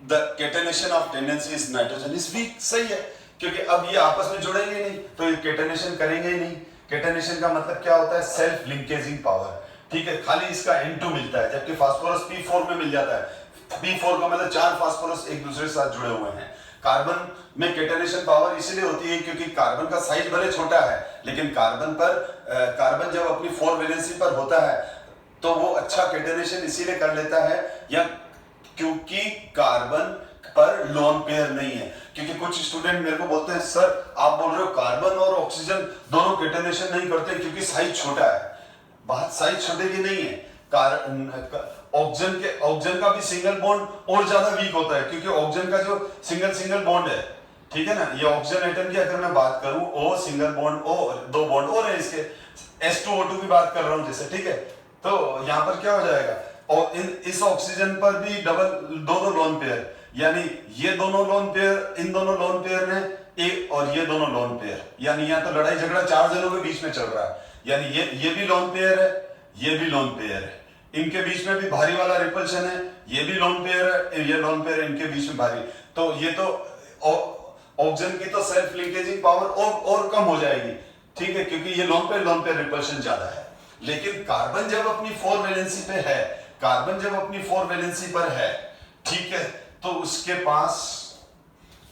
the catenation of tendency is nitrogen is weak। सही है, क्योंकि अब ये आपस में जुड़ेंगे नहीं, तो ये catenation करेंगे ही नहीं। catenation का मतलब क्या होता है, सेल्फ लिंकेजिंग पावर, ठीक है, खाली इसका N2 मिलता है, जबकि फास्फोरस P4 में मिल जाता है। P4 का मतलब 4 फास्फोरस एक दूसरे के साथ जुड़े हुए हैं। कार्बन में केटनेशन पावर इसलिए होती है क्योंकि कार्बन का साइज भले छोटा है, लेकिन कार्बन जब अपनी 4 वैलेंसी पर होता है तो वो अच्छा केटनेशन इसीलिए कर लेता है, या क्योंकि कार्बन पर लोन पेयर नहीं है। क्योंकि कुछ स्टूडेंट मेरे को बोलते हैं, सर आप बोल रहे हो कार्बन और ऑक्सीजन दोनों केटनेशन नहीं करते क्योंकि साइज छोटा है। बात साइज छोटे की नहीं है, ऑक्सीजन का भी सिंगल बॉन्ड और ज्यादा वीक होता है, क्योंकि ऑक्सीजन का जो सिंगल बॉन्ड है, ठीक है ना, ये ऑक्सीजन एटम की अगर मैं बात करूं, ओ सिंगल बॉन्ड, ओ 2 बॉन्ड और है इसके, H2O2 की बात कर रहा हूं जैसे, ठीक है। तो यहां पर क्या हो जाएगा, और इस ऑक्सीजन पर भी दो लोन पेयर, यानी ये दोनों लोन पेयर, इन दोनों लोन पेयर ने एक, और ये दोनों लोन पेयर, यानी यहां तो लड़ाई झगड़ा 4 जनों के बीच में चल रहा है, यानी ये भी लोन पेयर है, ये भी लोन पेयर है, इनके बीच में भी भारी वाला रिपल्शन है, ये भी लोन पेयर है, ये लोन पेयर है, इनके बीच में भारी, तो ये तो ऑक्सीजन की तो सेल्फ लिंकेजिंग पावर और कम हो जाएगी, ठीक है, क्योंकि ये लोन पेयर रिपल्शन ज्यादा है। लेकिन कार्बन जब अपनी 4 वैलेंसी पे है, कार्बन जब अपनी 4 वैलेंसी पर है, ठीक है, तो उसके पास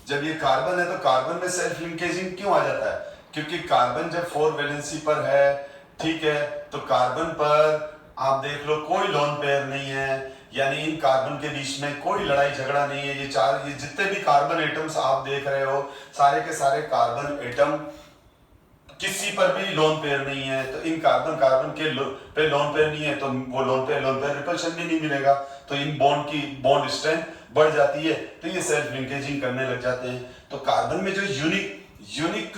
जब ये कार्बन है तो कार्बन में सेल्फ लिंकेजिंग क्यों आ जाता है, क्योंकि कार्बन जब 4 वैलेंसी पर है, ठीक है, तो कार्बन पर आप देख लो कोई लोन पेयर नहीं है, यानी इन कार्बन के बीच में कोई लड़ाई झगड़ा नहीं है। ये जितने भी कार्बन एटम्स आप देख रहे हो, सारे के सारे कार्बन एटम किसी पर भी लोन पेयर नहीं है, तो इन कार्बन के पे लोन पेयर नहीं है, तो वो लोन पेयर रिपल्शन भी नहीं मिलेगा, तो इन बॉन्ड स्ट्रेंथ बढ़ जाती है, तो ये सेल्फ लिंकेजिंग करने लग जाते हैं। तो कार्बन में जो यूनिक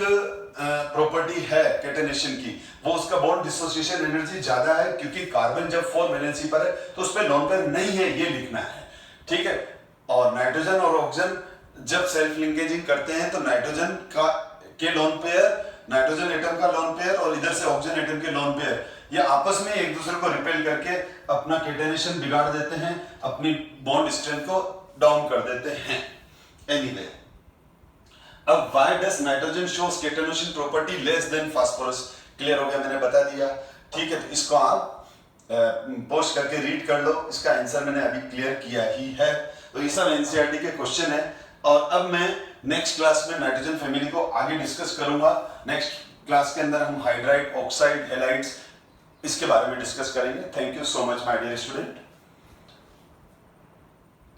प्रॉपर्टी है केटनेशन की, वो उसका बॉन्ड डिसोसिएशन एनर्जी ज्यादा है, क्योंकि कार्बन जब 4 वैलेंसी पर है तो उसमें लोन पेयर नहीं है, ये लिखना है, ठीक है। और नाइट्रोजन और ऑक्सीजन जब सेल्फ लिंकेजिंग करते हैं तो नाइट्रोजन एटम का लोन पेयर और इधर से ऑक्सीजन एटम के लोन पेयर, ये आपस में एक दूसरे को रिपेल करके अपना केटनेशन बिगाड़ देते हैं, अपनी बॉन्ड स्ट्रेंथ को डाउन कर देते हैं। एनीवे, अब why does nitrogen shows catenation property less than phosphorus, clear हो गया, मैंने बता दिया, ठीक है। तो इसको आप पोस्ट करके रीड कर लो, इसका आंसर मैंने अभी क्लियर किया ही है। तो ये सब एनसीईआरटी के क्वेश्चन है, और अब मैं नेक्स्ट क्लास में नाइट्रोजन फैमिली को आगे डिस्कस करूंगा। नेक्स्ट क्लास के अंदर हम हाइड्राइड, ऑक्साइड, हैलाइड्स, इसके बारे में डिस्कस करेंगे। Thank you so much my dear student.